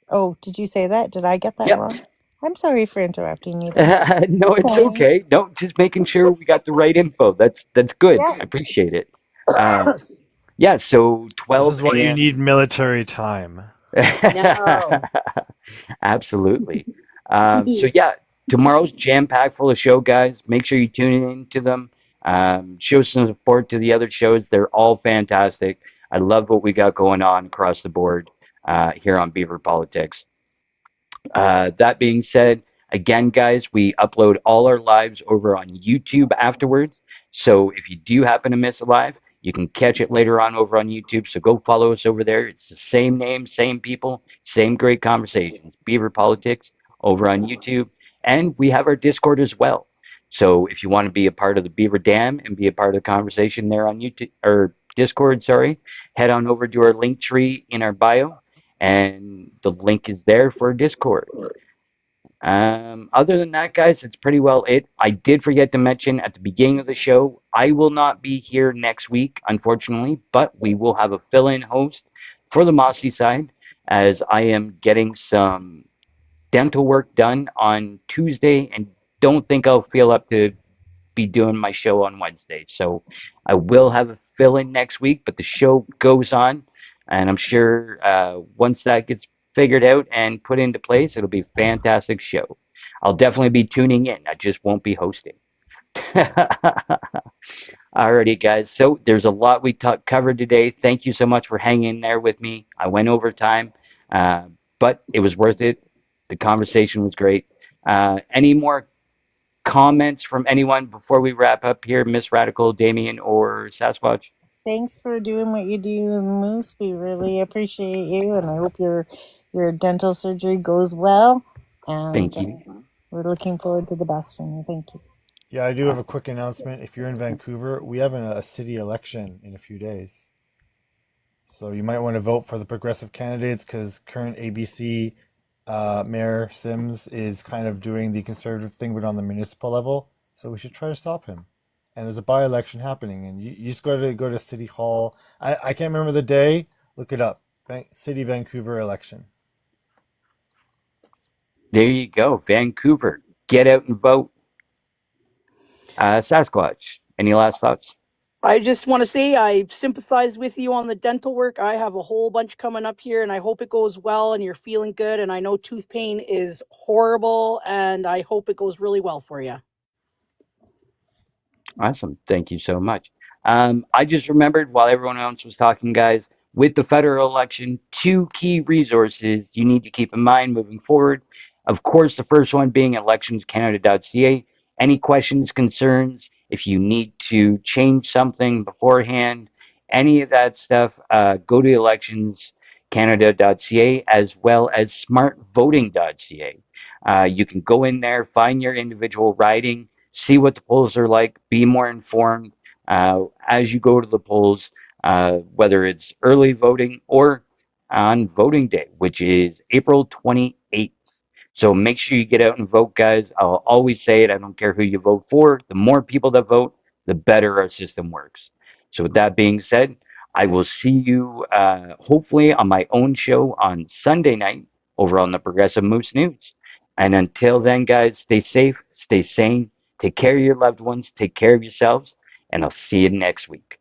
Oh, did you say that? Did I get that Yep. wrong? I'm sorry for interrupting you there. No, it's Okay. okay. No, just making sure we got the right info. That's good. Yeah. I appreciate it. Um, yeah, so This is 12 why you a.m. need military time. No. Absolutely. So yeah, tomorrow's jam-packed full of show, guys. Make sure you tune in to them. Show some support to the other shows. They're all fantastic. I love what we got going on across the board here on Beaver Politics. That being said, Again, guys, we upload all our lives over on YouTube afterwards. So if you do happen to miss a live, you can catch it later on over on YouTube. So go follow us over there. It's the same name, same people, same great conversations. Beaver Politics over on YouTube. And we have our Discord as well. So if you want to be a part of the Beaver Dam and be a part of the conversation there on YouTube or Discord, sorry, head on over to our link tree in our bio, and the link is there for Discord. Other than that, guys, it's pretty well it. I did forget to mention at the beginning of the show, I will not be here next week, unfortunately, but we will have a fill-in host for the Mossy Side as I am getting some dental work done on Tuesday and don't think I'll feel up to be doing my show on Wednesday. So I will have a fill in next week, but the show goes on. And I'm sure once that gets figured out and put into place, it'll be a fantastic show. I'll definitely be tuning in. I just won't be hosting. Alrighty, guys. So there's a lot we covered today. Thank you so much for hanging in there with me. I went over time, uh, but it was worth it. The conversation was great. Any more comments from anyone before we wrap up here, Miss Radical, Damien, or Sasquatch? Thanks for doing what you do, Moose. We really appreciate you, and I hope your dental surgery goes well. And Thank you. we're looking forward to the best from you. Thank you. Yeah, I do have a Awesome. quick announcement. If you're in Vancouver, we have a city election in a few days. So you might want to vote for the progressive candidates because current ABC Mayor Sims is kind of doing the conservative thing, but on the municipal level. So we should try to stop him. And there's a by-election happening, and you just got to go to City Hall. I can't remember the day. Look it up. City Vancouver election. There you go, Vancouver. Get out and vote. Sasquatch, any last thoughts? I just want to say I sympathize with you on the dental work. I have a whole bunch coming up here and I hope it goes well and you're feeling good. And I know tooth pain is horrible and I hope it goes really well for you. Awesome. Thank you so much. I just remembered while everyone else was talking, guys, with the federal election, two key resources you need to keep in mind moving forward. Of course, the first one being electionscanada.ca. Any questions, concerns, if you need to change something beforehand, any of that stuff, go to electionscanada.ca as well as smartvoting.ca. You can go in there, find your individual riding, see what the polls are like, be more informed as you go to the polls, whether it's early voting or on voting day, which is April 28th. So make sure you get out and vote, guys. I'll always say it. I don't care who you vote for. The more people that vote, the better our system works. So with that being said, I will see you hopefully on my own show on Sunday night over on the Progressive Moose News. And until then, guys, stay safe, stay sane, take care of your loved ones, take care of yourselves, and I'll see you next week.